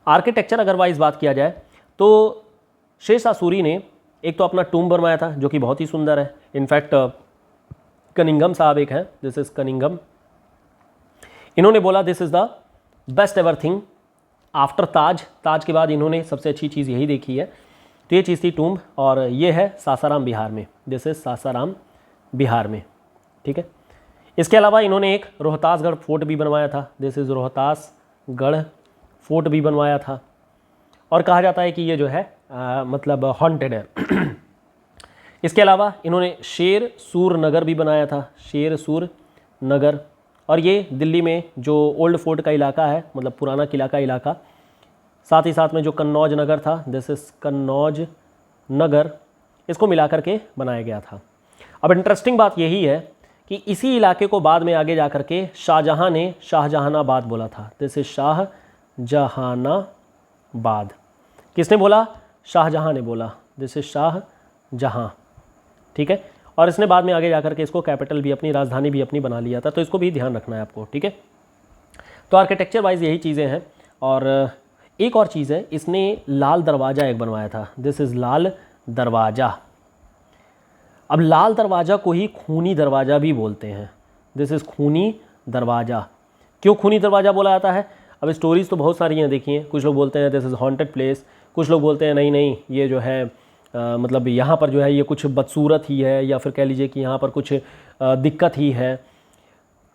आर्किटेक्चर अगर वाइज बात किया जाए तो शेरशाह सूरी ने एक तो अपना टूम बनवाया था जो कि बहुत ही सुंदर है। इनफैक्ट कनिंघम साहब एक हैं, दिस इज कनिंघम। इन्होंने बोला this is the best ever thing after Taj. Taj के बाद इन्होंने सबसे अच्छी चीज़ यही देखी है। तो ये चीज़ थी टूम्ब, और ये है सासाराम बिहार में, दिस इज सासाराम बिहार में। ठीक है, इसके अलावा इन्होंने एक रोहतासगढ़ फोर्ट भी बनवाया था, दिस इज रोहतासगढ़ फोर्ट भी बनवाया था, और कहा जाता है कि ये जो है मतलब हॉन्टेड है। इसके अलावा इन्होंने शेर सूर नगर भी बनाया था, शेर सूर नगर, और ये दिल्ली में जो ओल्ड फोर्ट का इलाका है, मतलब पुराना किला का इलाका, साथ ही साथ में जो कन्नौज नगर था, दिस इज कन्नौज नगर, इसको मिला करके बनाया गया था। अब इंटरेस्टिंग बात यही है कि इसी इलाके को बाद में आगे जा करके शाहजहां ने शाहजहानाबाद बोला था, दिस इज शाहजहानाबाद। किसने बोला? शाहजहां ने बोला, दिस इज शाहजहां। ठीक है, और इसने बाद में आगे जाकर के इसको कैपिटल भी अपनी, राजधानी भी अपनी बना लिया था, तो इसको भी ध्यान रखना है आपको। ठीक है, तो आर्किटेक्चर वाइज यही चीज़ें हैं। और एक और चीज़ है, इसने लाल दरवाज़ा एक बनवाया था, दिस इज़ लाल दरवाज़ा। अब लाल दरवाज़ा को ही खूनी दरवाज़ा भी बोलते हैं, दिस इज़ खूनी दरवाज़ा। क्यों खूनी दरवाज़ा बोला जाता है? अब स्टोरीज़ तो बहुत सारी हैं, देखिए, कुछ लोग बोलते हैं दिस इज़ हॉन्टेड प्लेस, कुछ लोग बोलते हैं नहीं नहीं ये जो है मतलब यहाँ पर जो है ये कुछ बदसूरत ही है, या फिर कह लीजिए कि यहाँ पर कुछ दिक्कत ही है।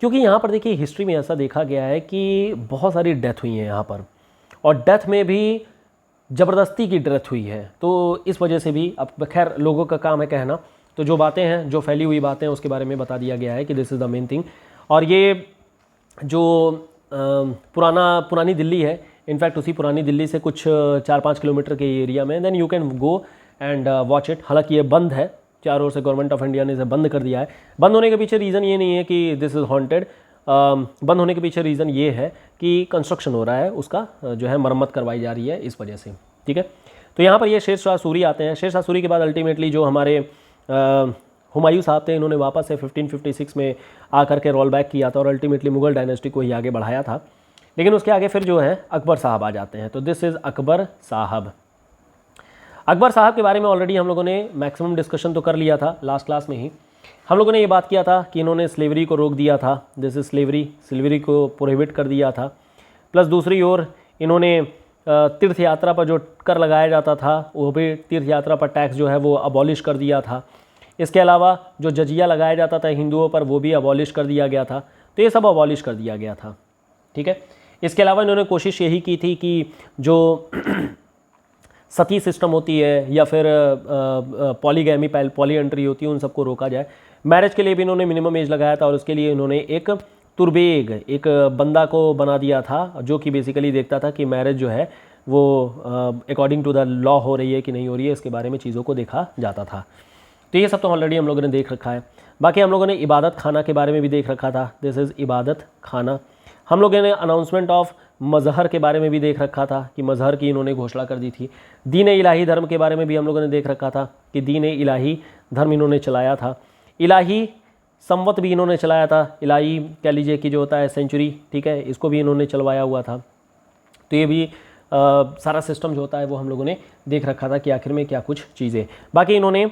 क्योंकि यहाँ पर देखिए हिस्ट्री में ऐसा देखा गया है कि बहुत सारी डेथ हुई है यहाँ पर, और डेथ में भी ज़बरदस्ती की डेथ हुई है। तो इस वजह से भी, अब खैर लोगों का काम है कहना, तो जो बातें हैं, जो फैली हुई बातें हैं, उसके बारे में बता दिया गया है कि this is the main thing. और ये जो पुरानी दिल्ली है, इनफैक्ट उसी पुरानी दिल्ली से कुछ 4-5 किलोमीटर के एरिया में, then you can go and watch it. हालांकि ये बंद है, चारों ओर से गवर्नमेंट ऑफ इंडिया ने इसे बंद कर दिया है। बंद होने के पीछे रीज़न ये नहीं है कि दिस इज़ हॉन्टेड, बंद होने के पीछे रीज़न ये है कि कंस्ट्रक्शन हो रहा है, उसका जो है मरम्मत करवाई जा रही है, इस वजह से। ठीक है, तो यहाँ पर ये शेरशाह सूरी आते हैं। शेरशाह सूरी के बाद अल्टीमेटली जो हमारे हुमायूं साहब थे, इन्होंने वापस से 1556 में आकर के रोल बैक किया था, और अल्टीमेटली मुगल डायनेस्टी को ही आगे बढ़ाया था। लेकिन उसके आगे फिर जो है अकबर साहब आ जाते हैं। तो दिस इज़ अकबर साहब। अकबर साहब के बारे में ऑलरेडी हम लोगों ने मैक्सिमम डिस्कशन तो कर लिया था लास्ट क्लास में ही। हम लोगों ने ये बात किया था कि इन्होंने स्लेवरी को रोक दिया था, दिस इज स्लेवरी को प्रोहिबिट कर दिया था। प्लस दूसरी ओर इन्होंने तीर्थ यात्रा पर जो कर लगाया जाता था, वो भी तीर्थ यात्रा पर टैक्स जो है वो अबॉलिश कर दिया था। इसके अलावा जो जजिया लगाया जाता था हिंदुओं पर, वो भी अबॉलिश कर दिया गया था। तो ये सब अबॉलिश कर दिया गया था। ठीक है, इसके अलावा इन्होंने कोशिश यही की थी कि जो सती सिस्टम होती है, या फिर पॉलीगैमी, पॉली एंट्री होती है, उन सबको रोका जाए। मैरिज के लिए भी इन्होंने मिनिमम एज लगाया था, और उसके लिए इन्होंने एक तुर्बेग, एक बंदा को बना दिया था, जो कि बेसिकली देखता था कि मैरिज जो है वो अकॉर्डिंग टू द लॉ हो रही है कि नहीं हो रही है, इसके बारे में चीज़ों को देखा जाता था। तो ये सब तो ऑलरेडी हम लोगों ने देख रखा है। बाकी हम लोगों ने इबादत खाना के बारे में भी देख रखा था, दिस इज़ इबादत खाना। हम लोगों ने अनाउंसमेंट ऑफ मज़हर के बारे में भी देख रखा था कि मज़हर की इन्होंने घोषणा कर दी थी। दीन इलाही धर्म के बारे में भी हम लोगों ने देख रखा था कि दीन इलाही धर्म इन्होंने चलाया था। इलाही संवत भी इन्होंने चलाया था, इलाही कह लीजिए कि जो होता है सेंचुरी, ठीक है, इसको भी इन्होंने चलवाया हुआ था। तो ये भी सारा सिस्टम जो होता है वो हम लोगों ने देख रखा था कि आखिर में क्या कुछ चीज़ें। बाकी इन्होंने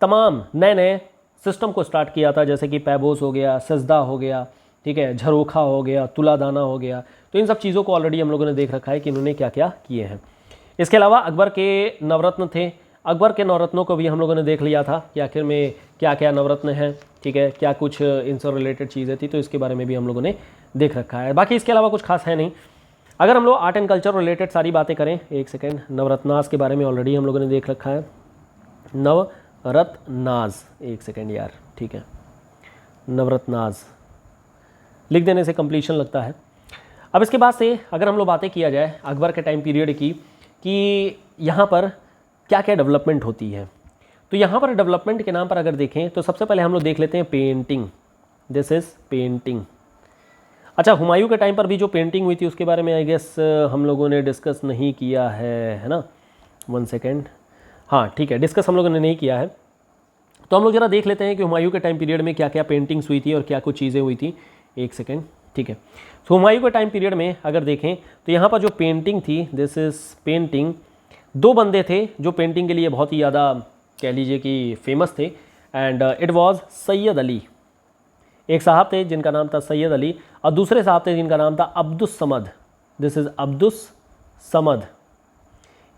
तमाम नए नए सिस्टम को स्टार्ट किया था, जैसे कि पैबोस हो गया, सजदा हो गया, ठीक है, झरोखा हो गया, तुलादाना हो गया। तो इन सब चीज़ों को ऑलरेडी हम लोगों ने देख रखा है कि इन्होंने क्या क्या किए हैं। इसके अलावा अकबर के नवरत्न थे, अकबर के नवरत्नों को भी हम लोगों ने देख लिया था कि आखिर में क्या क्या नवरत्न हैं, ठीक है, क्या कुछ इनसे रिलेटेड चीज़ें थी, तो इसके बारे में भी हम लोगों ने देख रखा है। बाकी इसके अलावा कुछ खास है नहीं। अगर हम लोग आर्ट एंड कल्चर रिलेटेड सारी बातें करें, एक सेकेंड, नवरत्नास के बारे में ऑलरेडी हम लोगों ने देख रखा है। नवरत्नाज, एक सेकेंड यार, ठीक है, नवरत्नाज लिख देने से कंप्लीशन लगता है। अब इसके बाद से अगर हम लोग बातें किया जाए अकबर के टाइम पीरियड की, कि यहाँ पर क्या क्या डेवलपमेंट होती है, तो यहाँ पर डेवलपमेंट के नाम पर अगर देखें तो सबसे पहले हम लोग देख लेते हैं पेंटिंग, दिस इज़ पेंटिंग। अच्छा, हुमायूं के टाइम पर भी जो पेंटिंग हुई थी उसके बारे में आई गेस हम लोगों ने डिस्कस नहीं किया है ना, 1 सेकेंड, हाँ ठीक है, डिस्कस हम लोगों ने नहीं किया है। तो हम लोग जरा देख लेते हैं कि हुमायूं के टाइम पीरियड में क्या क्या पेंटिंग्स हुई थी और क्या कुछ चीज़ें हुई थी। एक सेकेंड, ठीक है। तो हुमायूं के टाइम पीरियड में अगर देखें तो यहाँ पर जो पेंटिंग थी, दिस इज पेंटिंग, दो बंदे थे जो पेंटिंग के लिए बहुत ही ज़्यादा कह लीजिए कि फेमस थे, and it was Syed Ali. एक साहब थे जिनका नाम था सैयद अली और दूसरे साहब थे जिनका नाम था अब्दुस समद। This is Abdus Samad.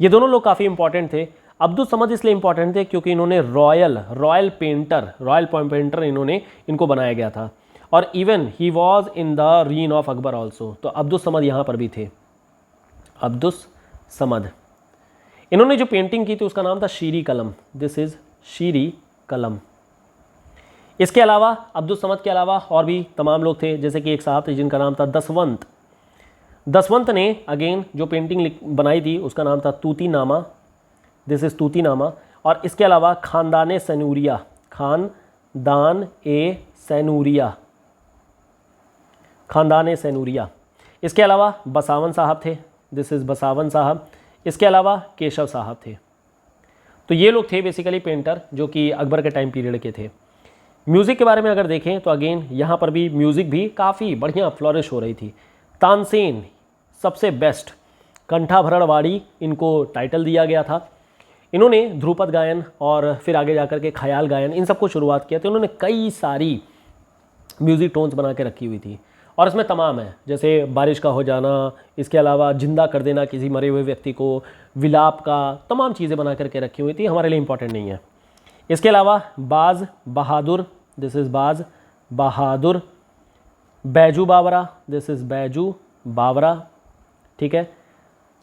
ये दोनों लोग काफ़ी इंपॉर्टेंट थे। अब्दुस समद इसलिए इंपॉर्टेंट थे क्योंकि इन्होंने रॉयल पेंटर इन्होंने इनको बनाया गया था, और even he was in the reign of Akbar also. तो अब्दुस समद यहाँ पर भी थे, अब्दुस समद। इन्होंने जो पेंटिंग की थी उसका नाम था शीरी कलम। दिस इज शीरी कलम। इसके अलावा अब्दुस समद के अलावा और भी तमाम लोग थे, जैसे कि एक साहब थे जिनका नाम था दसवंत। दसवंत ने अगेन जो पेंटिंग बनाई थी उसका नाम था तूती नामा। दिस इज तूती नामा। और इसके अलावा खानदान सैनूरिया, खानदान ए सैनूरिया, खानदान सैनूरिया। इसके अलावा बसावन साहब थे। दिस इज बसावन साहब। इसके अलावा केशव साहब थे। तो ये लोग थे बेसिकली पेंटर जो कि अकबर के टाइम पीरियड के थे। म्यूज़िक के बारे में अगर देखें तो अगेन यहाँ पर भी म्यूज़िक भी काफ़ी बढ़िया फ्लॉरिश हो रही थी। तानसेन सबसे बेस्ट, कंठाभरणवाड़ी इनको टाइटल दिया गया था। इन्होंने ध्रुपद गायन और फिर आगे जाकर के ख्याल गायन इन सबको शुरुआत किया। तो इन्होंने कई सारी म्यूज़िक टोन्स बना के रखी हुई थी और इसमें तमाम है, जैसे बारिश का हो जाना, इसके अलावा जिंदा कर देना किसी मरे हुए व्यक्ति को, विलाप का, तमाम चीज़ें बना करके रखी हुई थी, हमारे लिए इंपॉर्टेंट नहीं है। इसके अलावा बाज बहादुर, दिस इज़ बाज बहादुर। बैजू बावरा, दिस इज़ बैजू बावरा, ठीक है।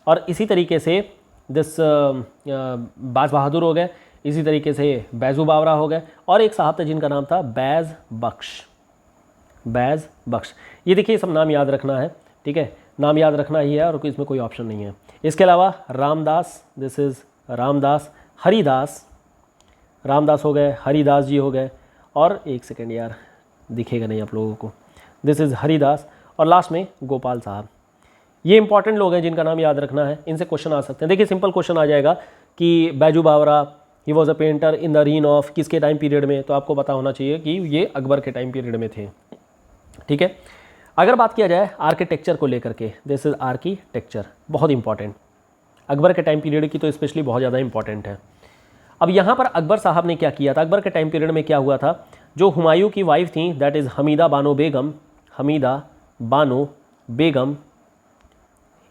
और इसी तरीके से दिस बाज बहादुर हो गए, इसी तरीके से बैजू बावरा हो गए, और एक साहब थे जिनका नाम था बैज बख्श, बैज बख्श। ये देखिए सब नाम याद रखना है, ठीक है, नाम याद रखना ही है और इसमें कोई ऑप्शन नहीं है। इसके अलावा रामदास, दिस इज़ रामदास। हरिदास, रामदास हो गए, हरिदास जी हो गए, और एक सेकेंड यार दिखेगा नहीं आप लोगों को, दिस इज़ हरिदास। और लास्ट में गोपाल साहब। ये इंपॉर्टेंट लोग हैं जिनका नाम याद रखना है, इनसे क्वेश्चन आ सकते हैं। देखिए सिंपल क्वेश्चन आ जाएगा कि Baiju Bawra he was a painter in the reign of किसके टाइम पीरियड में, तो आपको पता होना चाहिए कि ये अकबर के टाइम पीरियड में थे, ठीक है। अगर बात किया जाए आर्किटेक्चर को लेकर के, दिस इज़ आर्किटेक्चर, बहुत इंपॉर्टेंट, अकबर के टाइम पीरियड की तो स्पेशली बहुत ज़्यादा इंपॉर्टेंट है। अब यहाँ पर अकबर साहब ने क्या किया था, अकबर के टाइम पीरियड में क्या हुआ था, जो हुमायूं की वाइफ थी दैट इज़ हमीदा बानो बेगम, हमीदा बानो बेगम,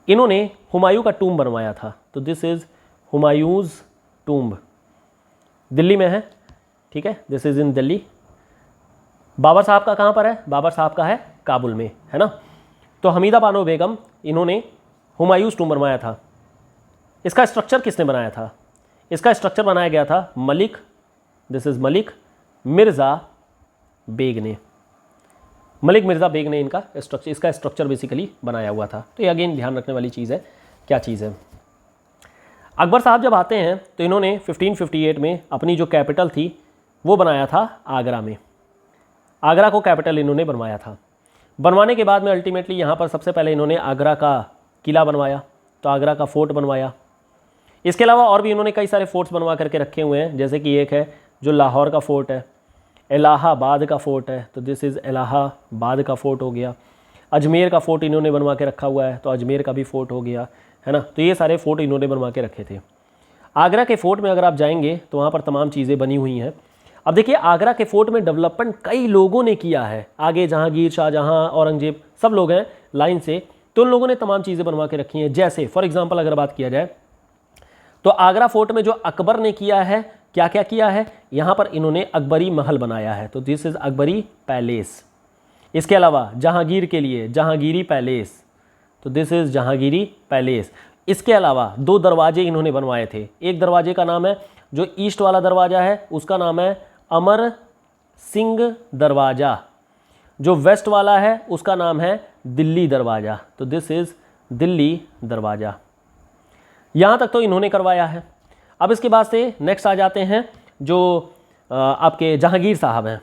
इन्होंने हुमायूं का टूम्ब बनवाया था। तो this is Humayun's tomb, Delhi में है, ठीक है, this is in Delhi. Babur sahab का कहाँ पर है, बाबर साहब का है काबुल में, है ना। तो हमीदा बानो बेगम इन्होंने हुमायूंस टूम्ब बनवाया था। इसका स्ट्रक्चर किसने बनाया था, इसका स्ट्रक्चर बनाया गया था मलिक, दिस इज़ मलिक मिर्ज़ा बेग ने, मलिक मिर्ज़ा बेग ने इसका स्ट्रक्चर बेसिकली बनाया हुआ था। तो ये अगेन ध्यान रखने वाली चीज़ है, क्या चीज़ है। अकबर साहब जब आते हैं तो इन्होंने 1558 में अपनी जो कैपिटल थी वो बनाया था आगरा में, आगरा को कैपिटल इन्होंने बनवाया था। बनवाने के बाद में अल्टीमेटली यहाँ पर सबसे पहले इन्होंने आगरा का किला बनवाया, तो आगरा का फोर्ट बनवाया। इसके अलावा और भी इन्होंने कई सारे फोर्ट्स बनवा करके रखे हुए हैं, जैसे कि एक है जो लाहौर का फोर्ट है, इलाहाबाद का फोर्ट है, तो दिस इज़ इलाहाबाद का फोर्ट हो गया। अजमेर का फोर्ट इन्होंने बनवा के रखा हुआ है, तो अजमेर का भी फोर्ट हो गया, है ना। तो ये सारे फोर्ट इन्होंने बनवा के रखे थे। आगरा के फोर्ट में अगर आप जाएंगे तो वहाँ पर तमाम चीज़ें बनी हुई हैं। अब देखिए आगरा के फोर्ट में डेवलपमेंट कई लोगों ने किया है, आगे जहांगीर, शाहजहां, औरंगजेब, सब लोग हैं लाइन से, तो उन लोगों ने तमाम चीज़ें बनवा के रखी हैं। जैसे फॉर एग्जांपल अगर बात किया जाए तो आगरा फोर्ट में जो अकबर ने किया है, क्या क्या किया है, यहाँ पर इन्होंने अकबरी महल बनाया है, तो दिस इज़ अकबरी पैलेस। इसके अलावा जहांगीर के लिए जहांगीरी पैलेस, तो दिस इज़ जहांगीरी पैलेस। इसके अलावा 2 दरवाजे इन्होंने बनवाए थे। एक दरवाजे का नाम है, जो ईस्ट वाला दरवाज़ा है उसका नाम है अमर सिंह दरवाज़ा, जो वेस्ट वाला है उसका नाम है दिल्ली दरवाज़ा, तो दिस इज़ दिल्ली दरवाज़ा। यहाँ तक तो इन्होंने करवाया है। अब इसके बाद से नेक्स्ट आ जाते हैं जो आपके जहांगीर साहब हैं,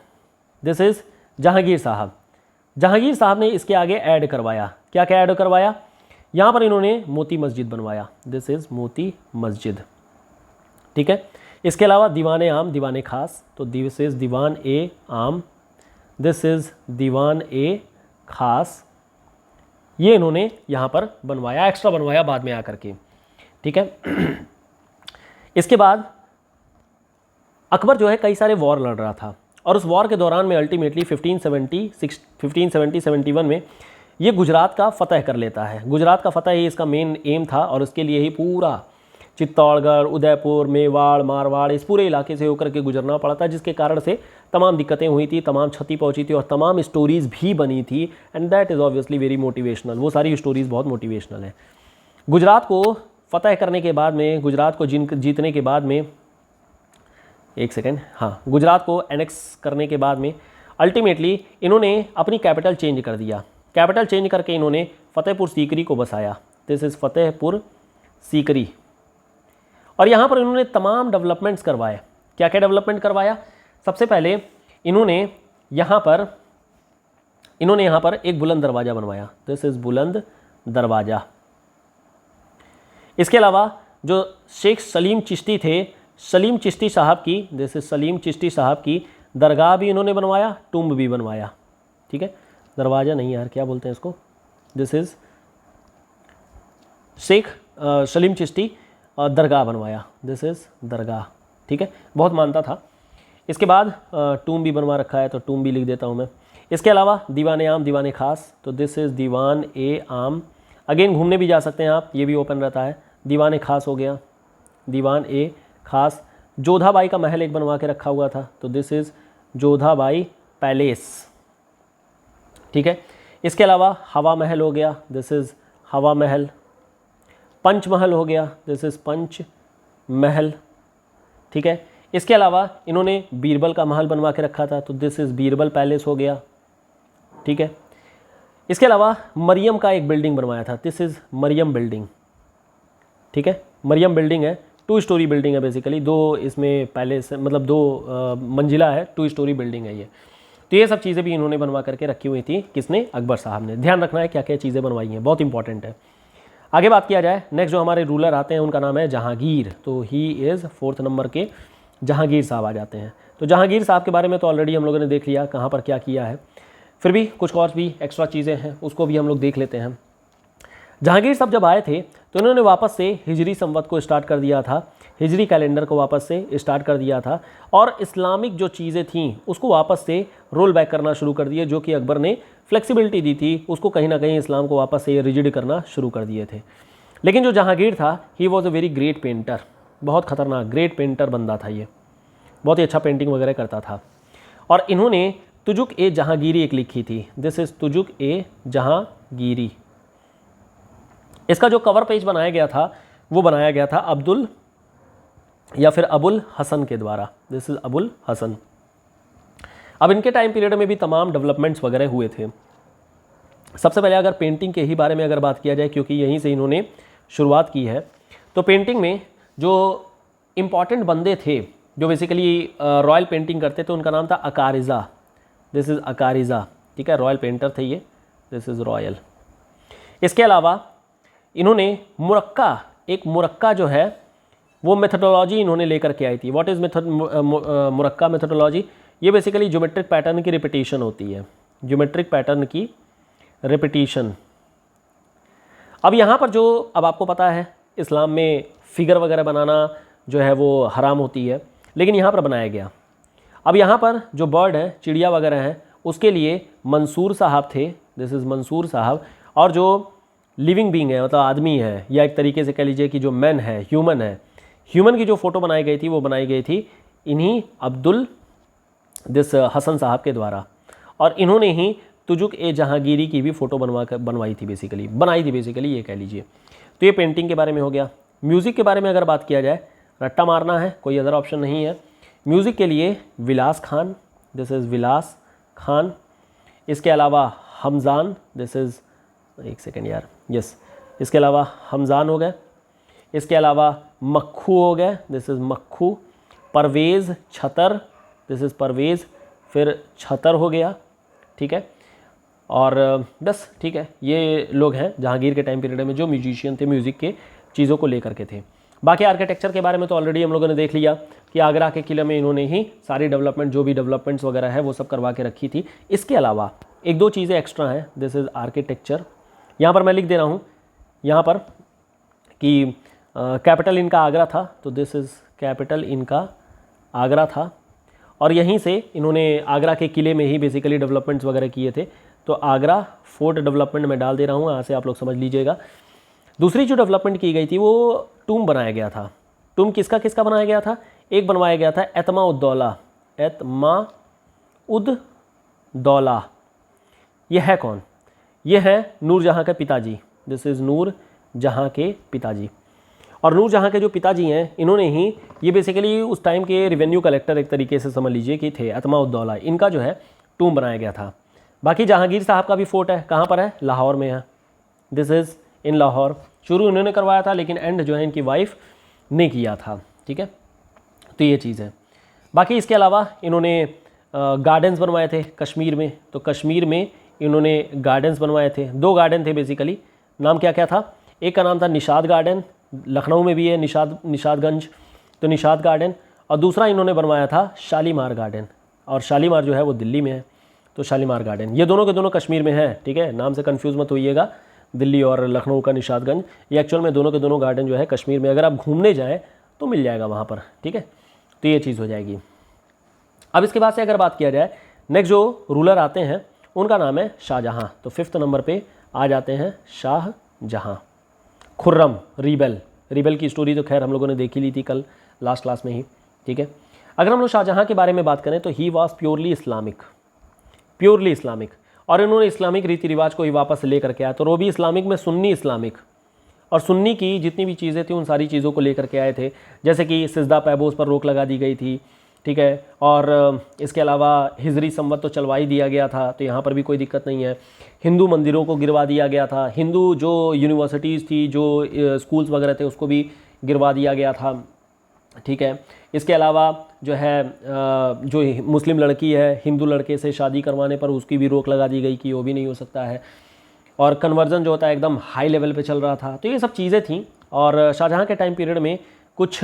दिस इज़ जहांगीर साहब। जहांगीर साहब ने इसके आगे ऐड करवाया, क्या क्या ऐड करवाया, यहाँ पर इन्होंने मोती मस्जिद बनवाया, दिस इज़ मोती मस्जिद, ठीक है। इसके अलावा दीवान आम, दीवान खास, तो दिस इज़ दीवान ए आम, दिस इज़ दीवान ए खास। ये इन्होंने यहाँ पर बनवाया, एक्स्ट्रा बनवाया बाद में आकर के, ठीक है। इसके बाद अकबर जो है कई सारे वॉर लड़ रहा था, और उस वॉर के दौरान में अल्टीमेटली 1571 में ये गुजरात का फ़तह कर लेता है। गुजरात का फ़तह ही इसका मेन एम था, और उसके लिए ही पूरा चित्तौड़गढ़, उदयपुर, मेवाड़, मारवाड़, इस पूरे इलाके से होकर के गुजरना पड़ा था, जिसके कारण से तमाम दिक्कतें हुई थी, तमाम क्षति पहुंची थी और तमाम स्टोरीज़ भी बनी थी। And that is obviously very motivational. वो सारी स्टोरीज़ बहुत मोटिवेशनल है। गुजरात को फ़तह करने के बाद में, गुजरात को जीतने के बाद में, एक सेकेंड, हाँ, गुजरात को एनेक्स करने के बाद में अल्टीमेटली इन्होंने अपनी कैपिटल चेंज कर दिया। कैपिटल चेंज करके इन्होंने फतेहपुर सीकरी को बसाया। This is Fatehpur Sikri. और यहाँ पर इन्होंने तमाम डेवलपमेंट्स करवाए। क्या क्या डेवलपमेंट करवाया? सबसे पहले इन्होंने यहाँ पर एक बुलंद दरवाज़ा बनवाया। दिस इज़ बुलंद दरवाज़ा। इसके अलावा जो शेख सलीम चिश्ती थे, सलीम चिश्ती साहब की, दिस इज़ सलीम चिश्ती साहब की दरगाह भी इन्होंने बनवाया, टुम्ब भी बनवाया, ठीक है। दरवाज़ा नहीं यार, क्या बोलते हैं इसको, दिस इज़ शेख सलीम चिश्ती दरगाह बनवाया, दिस इज़ दरगाह, ठीक है। बहुत मानता था। इसके बाद टूम भी बनवा रखा है, तो टूम भी लिख देता हूँ मैं। इसके अलावा दीवान आम, दीवान खास, तो दिस इज़ दीवान ए आम। अगेन घूमने भी जा सकते हैं आप, ये भी ओपन रहता है। दीवान खास हो गया, दीवान ए खास। जोधाबाई का महल एक बनवा के रखा हुआ था, तो दिस इज़ जोधाबाई पैलेस, ठीक है। इसके अलावा हवा महल हो गया, दिस इज़ हवा महल। पंच महल हो गया, दिस इज़ पंच महल, ठीक है। इसके अलावा इन्होंने बीरबल का महल बनवा के रखा था, तो दिस इज़ बीरबल पैलेस हो गया, ठीक है। इसके अलावा मरियम का एक बिल्डिंग बनवाया था, दिस इज़ मरियम बिल्डिंग, ठीक है। मरियम बिल्डिंग है, 2 स्टोरी बिल्डिंग है बेसिकली, 2 इसमें पैलेस, मतलब 2 मंजिला है, 2 स्टोरी बिल्डिंग है ये। तो ये सब चीज़ें भी इन्होंने बनवा करके रखी हुई थी, किसने? अकबर साहब ने। ध्यान रखना है क्या क्या चीज़ें बनवाई हैं, बहुत इंपॉर्टेंट है। आगे बात किया जाए, नेक्स्ट जो हमारे रूलर आते हैं उनका नाम है जहांगीर। तो ही इज़ 4th नंबर के जहांगीर साहब आ जाते हैं। तो जहांगीर साहब के बारे में तो ऑलरेडी हम लोगों ने देख लिया कहाँ पर क्या किया है, फिर भी कुछ और भी एक्स्ट्रा चीज़ें हैं, उसको भी हम लोग देख लेते हैं। जहांगीर साहब जब आए थे तो इन्होंने वापस से हिजरी संवत को स्टार्ट कर दिया था, हिजरी कैलेंडर को वापस से स्टार्ट कर दिया था, और इस्लामिक जो चीज़ें थीं उसको वापस से रोल बैक करना शुरू कर दिए। जो कि अकबर ने फ्लेक्सिबिलिटी दी थी, उसको कहीं ना कहीं इस्लाम को वापस से रिजिड करना शुरू कर दिए थे। लेकिन जो जहांगीर था, ही was a very great painter, बहुत ख़तरनाक ग्रेट पेंटर बंदा था ये, बहुत ही अच्छा पेंटिंग वगैरह करता था। और इन्होंने तुजुक ए जहांगीरी एक लिखी थी, दिस इज़ तुजुक ए जहांगीरी। इसका जो कवर पेज बनाया गया था वो बनाया गया था अब्दुल या फिर अबुल हसन के द्वारा, दिस इज़ अबुल हसन। अब इनके टाइम पीरियड में भी तमाम डेवलपमेंट्स वगैरह हुए थे। सबसे पहले अगर पेंटिंग के ही बारे में अगर बात किया जाए, क्योंकि यहीं से इन्होंने शुरुआत की है, तो पेंटिंग में जो इम्पॉर्टेंट बंदे थे जो बेसिकली रॉयल पेंटिंग करते थे, उनका नाम था अकारिज़ा, दिस इज़ अकारिज़ा, ठीक है। रॉयल पेंटर थे ये, दिस इज़ रॉयल। इसके अलावा इन्होंने एक मुरक्का जो है वो मेथडोलॉजी इन्होंने लेकर के आई थी। What is Murakka methodology? ये बेसिकली ज्योमेट्रिक पैटर्न की रिपीटेशन होती है, ज्योमेट्रिक पैटर्न की रिपीटेशन। अब यहाँ पर जो, अब आपको पता है इस्लाम में फिगर वगैरह बनाना जो है वो हराम होती है, लेकिन यहाँ पर बनाया गया। अब यहाँ पर जो बर्ड है, चिड़िया वगैरह हैं, उसके लिए मंसूर साहब थे, दिस इज़ मंसूर साहब। और जो लिविंग बीइंग है, मतलब आदमी है, या एक तरीके से कह लीजिए कि जो मैन है, ह्यूमन है, ह्यूमन की जो फ़ोटो बनाई गई थी वो बनाई गई थी इन्हीं अब्दुल दिस हसन साहब के द्वारा। और इन्होंने ही तुजुक ए जहांगीरी की भी फ़ोटो बनाई थी बेसिकली, ये कह लीजिए। तो ये पेंटिंग के बारे में हो गया। म्यूज़िक के बारे में अगर बात किया जाए, रट्टा मारना है, कोई अदर ऑप्शन नहीं है। म्यूज़िक के लिए विलास खान, दिस इज़ विलास खान। इसके अलावा हमजान, दिस इज़, एक सेकेंड यार, यस, इसके अलावा हमजान हो गए। इसके अलावा मक्खू हो गए, this is Makkhu. Parvez Chhatar, this is Parvez, फिर छतर हो गया, ठीक है। और बस, ठीक है, ये लोग हैं जहांगीर के टाइम पीरियड में जो म्यूजिशियन थे, म्यूज़िक के चीज़ों को लेकर के थे। बाकी आर्किटेक्चर के बारे में तो ऑलरेडी हम लोगों ने देख लिया कि आगरा के किले में इन्होंने ही सारी डेवलपमेंट, जो भी डेवलपमेंट्स वगैरह है वो सब करवा के रखी थी। इसके अलावा एक दो चीज़ें एक्स्ट्रा हैं, दिस इज़ आर्किटेक्चर। यहाँ पर मैं लिख दे रहा हूँ यहाँ पर कि कैपिटल इनका आगरा था, तो दिस इज़ कैपिटल इनका आगरा था, और यहीं से इन्होंने आगरा के किले में ही बेसिकली डेवलपमेंट्स वगैरह किए थे। तो आगरा फोर्ट डेवलपमेंट मैं डाल दे रहा हूँ, यहाँ से आप लोग समझ लीजिएगा। दूसरी जो डेवलपमेंट की गई थी वो टूम बनाया गया था। टूम किसका किसका बनाया गया था? एक बनवाया गया था एतमाउद्दौला। एतमाउद्दौला ये है कौन? ये है नूरजहाँ के पिताजी। दिस इज़ नूरजहाँ के पिताजी। और नूरजहाँ के जो पिताजी हैं इन्होंने ही ये बेसिकली उस टाइम के रेवेन्यू कलेक्टर एक तरीके से समझ लीजिए कि थे, एतमाउद्दौला। इनका जो है टूम बनाया गया था। बाकी जहांगीर साहब का भी फोर्ट है, कहाँ पर है? लाहौर में है। दिस इज़ इन लाहौर। शुरू इन्होंने करवाया था लेकिन एंड जो है इनकी वाइफ ने किया था। ठीक है, तो ये चीज़ है। बाकी इसके अलावा इन्होंने गार्डन्स बनवाए थे कश्मीर में। तो कश्मीर में इन्होंने गार्डन्स बनवाए थे। 2 गार्डन थे बेसिकली। नाम क्या क्या था? एक का नाम था निशाद गार्डन, लखनऊ में भी है निशादगंज, तो निशाद गार्डन। और दूसरा इन्होंने बनवाया था शालीमार गार्डन, और शालीमार जो है वो दिल्ली में है, तो शालीमार गार्डन। ये दोनों के दोनों कश्मीर में है। ठीक है, नाम से कंफ्यूज मत होइएगा, दिल्ली और लखनऊ का निशादगंज। ये एक्चुअल में दोनों के दोनों गार्डन जो है कश्मीर में, अगर आप घूमने जाएँ तो मिल जाएगा वहाँ पर। ठीक है, तो ये चीज़ हो जाएगी। अब इसके बाद से अगर बात किया जाए, नेक्स्ट जो रूलर आते हैं उनका नाम है शाहजहाँ। तो 5th नंबर पे आ जाते हैं शाहजहाँ। खुर्रम रिबेल की स्टोरी तो खैर हम लोगों ने देख ही ली थी कल लास्ट क्लास में ही। ठीक है, अगर हम लोग शाहजहाँ के बारे में बात करें तो ही वॉज प्योरली इस्लामिक, और इन्होंने इस्लामिक रीति रिवाज को ही वापस लेकर के आया। तो वो भी इस्लामिक में सुन्नी इस्लामिक, और सुन्नी की जितनी भी चीज़ें थी उन सारी चीज़ों को लेकर के आए थे। जैसे कि सिजदा पैबोस पर रोक लगा दी गई थी। ठीक है, और इसके अलावा हिजरी संवत तो चलवा ही दिया गया था, तो यहाँ पर भी कोई दिक्कत नहीं है। हिंदू मंदिरों को गिरवा दिया गया था। हिंदू जो यूनिवर्सिटीज़ थी, जो स्कूल्स वगैरह थे, उसको भी गिरवा दिया गया था। ठीक है, इसके अलावा जो है जो मुस्लिम लड़की है हिंदू लड़के से शादी करवाने पर उसकी भी रोक लगा दी गई कि वो भी नहीं हो सकता है। और कन्वर्जन जो होता है एकदम हाई लेवल पे चल रहा था। तो ये सब चीज़ें थी। और शाहजहाँ के टाइम पीरियड में कुछ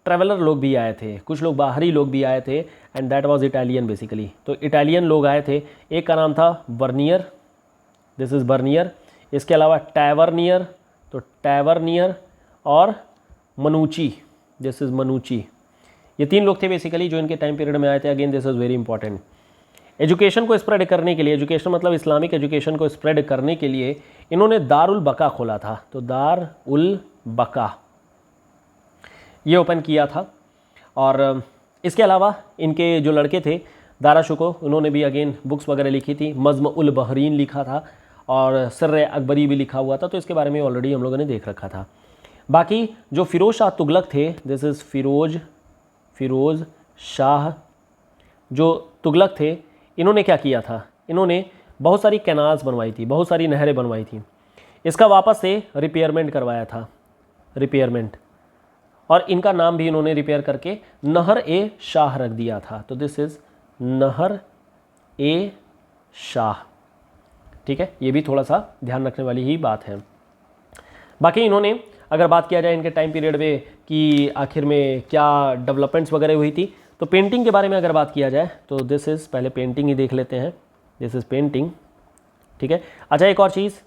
ट्रैवलर लोग भी आए थे, कुछ लोग बाहरी लोग भी आए थे, and that was Italian basically. तो इटालियन लोग आए थे। एक का नाम था बर्नियर, दिस इज़ बर्नियर। इसके अलावा टैवर्नियर, तो टैवर्नियर, और मनुची, दिस इज़ मनुची। ये 3 लोग थे बेसिकली जो इनके टाइम पीरियड में आए थे। Again this is very important. Education को स्प्रेड करने के लिए, एजुकेशन मतलब इस्लामिक एजुकेशन को स्प्रेड करने के लिए इन्होंने दारुल बका खोला था। तो दारुल बका ये ओपन किया था। और इसके अलावा इनके जो लड़के थे दाराशुको, उन्होंने भी अगेन बुक्स वगैरह लिखी थी। मज़्म उल बहरीन लिखा था, और सर्र अकबरी भी लिखा हुआ था। तो इसके बारे में ऑलरेडी हम लोगों ने देख रखा था। बाकी जो फ़िरोज़ शाह तुगलक थे, दिस इज़ फ़िरोज़ शाह जो तुगलक थे, इन्होंने क्या किया था? इन्होंने बहुत सारी कैनाल्स बनवाई थी, बहुत सारी नहरें बनवाई थी। इसका वापस से रिपेयरमेंट करवाया था, रिपेयरमेंट। और इनका नाम भी इन्होंने रिपेयर करके नहर ए शाह रख दिया था। तो दिस इज़ नहर ए शाह। ठीक है, ये भी थोड़ा सा ध्यान रखने वाली ही बात है। बाकी इन्होंने अगर बात किया जाए इनके टाइम पीरियड में कि आखिर में क्या डेवलपमेंट्स वगैरह हुई थी, तो पेंटिंग के बारे में अगर बात किया जाए तो दिस इज़, पहले पेंटिंग ही देख लेते हैं। This is painting. ठीक है, अच्छा एक और चीज़,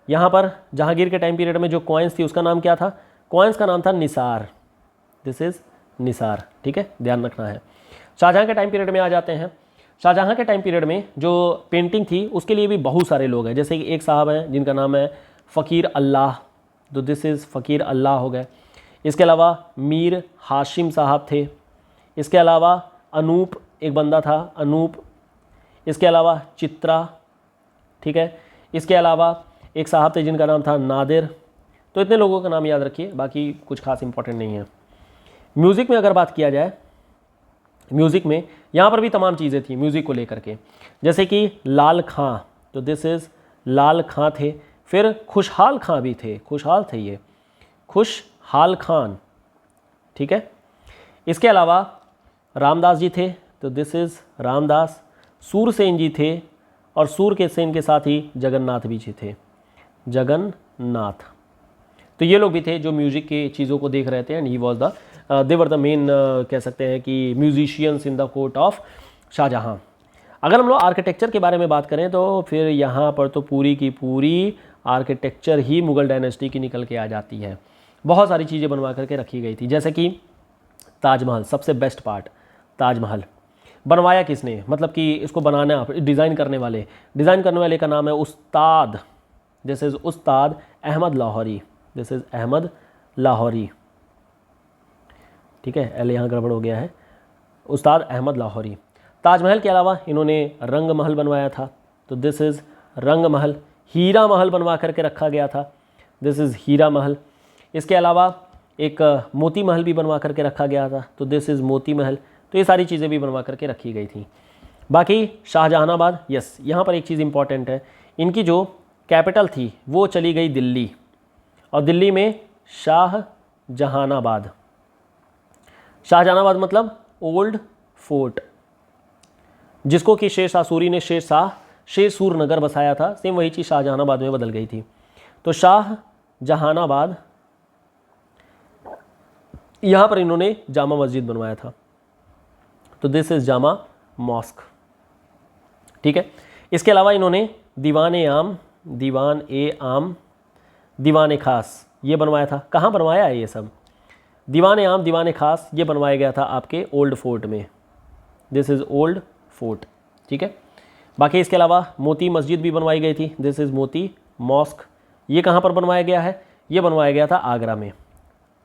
यहाँ पर जहांगीर के टाइम पीरियड में जो कॉइन्स थी उसका नाम क्या था? कॉइन्स का नाम था निसार। This is Nisar. ठीक है, ध्यान रखना है। शाहजहाँ के टाइम पीरियड में आ जाते हैं। शाहजहाँ के टाइम पीरियड में जो पेंटिंग थी उसके लिए भी बहुत सारे लोग हैं। जैसे कि एक साहब हैं जिनका नाम है फ़कीर अल्लाह, तो दिस इज़ फ़कीर अल्लाह हो गए। इसके अलावा मीर हाशिम साहब थे। इसके अलावा अनूप एक बंदा था, अनूप। इसके अलावा चित्रा। ठीक है, इसके अलावा एक साहब थे जिनका नाम था नादिर। तो इतने लोगों का नाम याद रखिए, बाकी कुछ खास इंपॉर्टेंट नहीं है। म्यूज़िक में अगर बात किया जाए, म्यूज़िक में यहाँ पर भी तमाम चीज़ें थी म्यूज़िक को लेकर के। जैसे कि लाल खां, तो दिस इज़ लाल खां थे। फिर खुशहाल खां भी थे, खुशहाल थे ये, खुशहाल खान। ठीक है, इसके अलावा रामदास जी थे, तो दिस इज़ रामदास। सूरसेन जी थे, और सूर के सेन के साथ ही जगन्नाथ भी जी थे, जगन्नाथ। तो ये लोग भी थे जो म्यूजिक की चीज़ों को देख रहे थे, and he was the they were the main कह सकते हैं कि musicians in the court of Shah Jahan. अगर हम लोग आर्किटेक्चर के बारे में बात करें तो फिर यहाँ पर तो पूरी की पूरी आर्किटेक्चर ही मुग़ल डायनेस्टी की निकल के आ जाती है। बहुत सारी चीज़ें बनवा करके रखी गई थी, जैसे कि ताजमहल, सबसे बेस्ट पार्ट ताजमहल बनवाया किसने, मतलब कि इसको बनाना डिज़ाइन करने वाले का नाम है उस्ताद, this is Ustad Ahmad Lahori, this is Ahmad Lahori, ठीक है, एल यहाँ गड़बड़ हो गया है, उस्ताद अहमद लाहौरी। ताजमहल के अलावा इन्होंने रंग महल बनवाया था, तो दिस इज़ रंग महल। हीरा महल बनवा करके रखा गया था, दिस इज़ हीरा महल। इसके अलावा एक मोती महल भी बनवा करके रखा गया था, तो दिस इज़ मोती महल। तो ये सारी चीज़ें भी बनवा करके रखी गई थी। बाकी शाहजहानाबाद, यस, यहाँ पर एक चीज़ इंपॉर्टेंट है, इनकी जो कैपिटल थी वो चली गई दिल्ली, और दिल्ली में शाहजहानाबाद, शाहजहानाबाद मतलब ओल्ड फोर्ट, जिसको कि शेरशाह सूरी ने शेरसूर नगर बसाया था, सेम वही चीज़ शाहजहानाबाद में बदल गई थी। तो शाहजहानाबाद, यहाँ पर इन्होंने जामा मस्जिद बनवाया था, तो दिस इज़ जामा मॉस्क, ठीक है। इसके अलावा इन्होंने दीवान खास ये बनवाया था। कहाँ बनवाया है ये सब? दीवान खास ये बनवाया गया था आपके ओल्ड फोर्ट में, दिस इज़ ओल्ड फोर्ट, ठीक है। बाकी इसके अलावा मोती मस्जिद भी बनवाई गई थी, दिस इज़ मोती मॉस्क। ये कहाँ पर बनवाया गया है? ये बनवाया गया था आगरा में।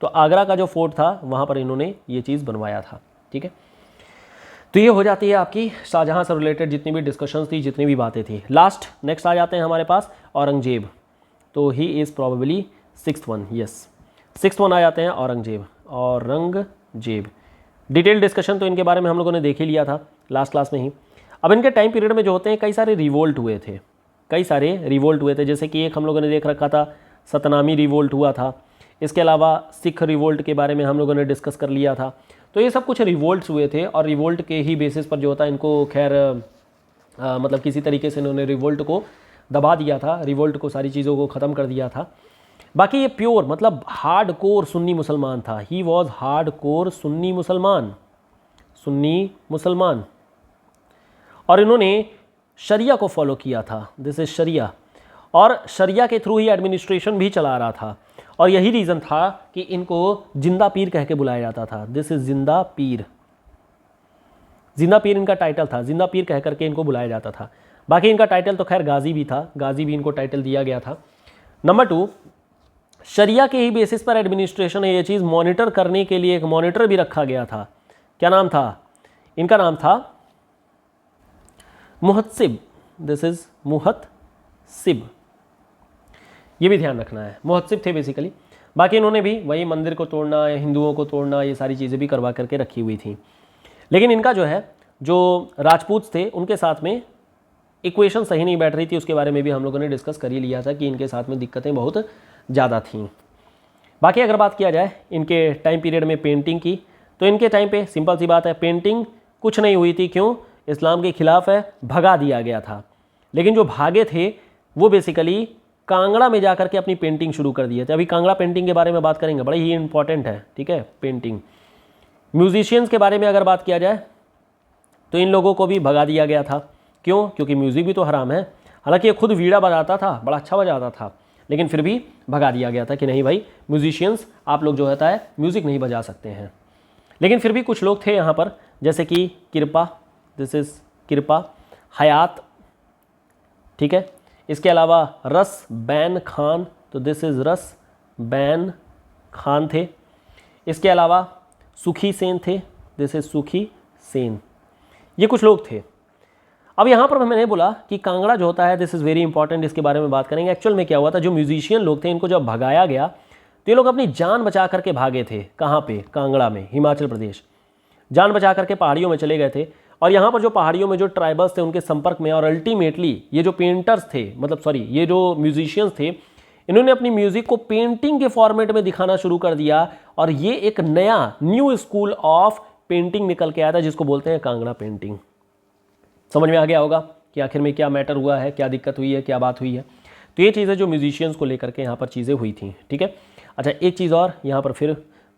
तो आगरा का जो फोर्ट था वहाँ पर इन्होंने ये चीज़ बनवाया था, ठीक है। तो ये हो जाती है आपकी शाहजहां से रिलेटेड जितनी भी डिस्कशंस थी, जितनी भी बातें थी। लास्ट नेक्स्ट आ जाते हैं हमारे पास औरंगजेब। तो he is probably 6th one, yes 6th one आ जाते हैं औरंगजेब। डिटेल डिस्कशन तो इनके बारे में हम लोगों ने देख ही लिया था लास्ट क्लास में ही। अब इनके टाइम पीरियड में जो होते हैं कई सारे रिवोल्ट हुए थे, जैसे कि एक हम लोगों ने देख रखा था सतनामी रिवोल्ट हुआ था। इसके अलावा सिख रिवोल्ट के बारे में हम लोगों ने डिस्कस कर लिया था। तो ये सब कुछ रिवोल्ट्स हुए थे, और रिवोल्ट के ही बेसिस पर जो होता है इनको खैर मतलब किसी तरीके से इन्होंने रिवोल्ट को दबा दिया था, रिवोल्ट को सारी चीज़ों को ख़त्म कर दिया था। बाकी ये प्योर मतलब हार्ड कोर सुन्नी मुसलमान था, he was hard core Sunni मुसलमान, और इन्होंने शरिया को फॉलो किया था, दिस इज शरिया, और शरिया के थ्रू ही एडमिनिस्ट्रेशन भी चला रहा था। और यही रीज़न था कि इनको जिंदा पीर कह के बुलाया जाता था, दिस इज जिंदा पीर इनका टाइटल था, जिंदा पीर कह करके इनको बुलाया जाता था। बाकी इनका टाइटल तो खैर गाजी भी था, गाजी भी इनको टाइटल दिया गया था। नंबर 2, शरिया के ही बेसिस पर एडमिनिस्ट्रेशन है, ये चीज़ मॉनिटर करने के लिए एक मॉनिटर भी रखा गया था। क्या नाम था? इनका नाम था मुहतसिब, दिस इज मुहतसिब, ये भी ध्यान रखना है, मुहतसिब थे बेसिकली। बाकी इन्होंने भी वही मंदिर को तोड़ना, हिंदुओं को तोड़ना, ये सारी चीज़ें भी करवा करके रखी हुई थी। लेकिन इनका जो है जो राजपूत थे उनके साथ में इक्वेशन सही नहीं बैठ रही थी, उसके बारे में भी हम लोगों ने डिस्कस कर ही लिया था कि इनके साथ में दिक्कतें बहुत ज़्यादा थीं। बाकी अगर बात किया जाए इनके टाइम पीरियड में पेंटिंग की, तो इनके टाइम पे सिंपल सी बात है, पेंटिंग कुछ नहीं हुई थी। क्यों? इस्लाम के खिलाफ है, भगा दिया गया था। लेकिन जो भागे थे वो बेसिकली कांगड़ा में जाकर के अपनी पेंटिंग शुरू कर दिए थे। अभी कांगड़ा पेंटिंग के बारे में बात करेंगे, बड़ी ही इंपॉर्टेंट है, ठीक है। पेंटिंग म्यूजिशियंस के बारे में अगर बात किया जाए तो इन लोगों को भी भगा दिया गया था। क्यों? क्योंकि म्यूज़िक भी तो हराम है। हालांकि ये खुद वीणा बजाता था, बड़ा अच्छा बजाता था, लेकिन फिर भी भगा दिया गया था कि नहीं भाई म्यूजिशियंस आप लोग जो होता है म्यूज़िक नहीं बजा सकते हैं। लेकिन फिर भी कुछ लोग थे यहाँ पर, जैसे कि कृपा, दिस इज़ कृपा हयात, ठीक है। इसके अलावा रस बैन खान, तो दिस इज़ रस बैन खान थे। इसके अलावा सुखी सेन थे, दिस इज़ सुखी सेन। ये कुछ लोग थे। अब यहाँ पर मैंने बोला कि कांगड़ा जो होता है दिस इज़ वेरी इंपॉर्टेंट, इसके बारे में बात करेंगे। एक्चुअल में क्या हुआ था, जो म्यूजिशियन लोग थे इनको जब भगाया गया तो ये लोग अपनी जान बचा करके भागे थे। कहाँ पे? कांगड़ा में, हिमाचल प्रदेश। जान बचा करके पहाड़ियों में चले गए थे, और यहाँ पर जो पहाड़ियों में जो ट्राइबल्स थे उनके संपर्क में, और अल्टीमेटली ये जो पेंटर्स थे, मतलब सॉरी ये जो म्यूजिशियंस थे, इन्होंने अपनी म्यूज़िक को पेंटिंग के फॉर्मेट में दिखाना शुरू कर दिया, और ये एक नया न्यू स्कूल ऑफ पेंटिंग निकल के आया था जिसको बोलते हैं कांगड़ा पेंटिंग। समझ में आ गया होगा कि आखिर में क्या मैटर हुआ है, क्या दिक्कत हुई है, क्या बात हुई है। तो ये चीज़ें जो म्यूजिशियंस को लेकर के यहाँ पर चीज़ें हुई थी, ठीक है। अच्छा एक चीज़ और यहाँ पर फिर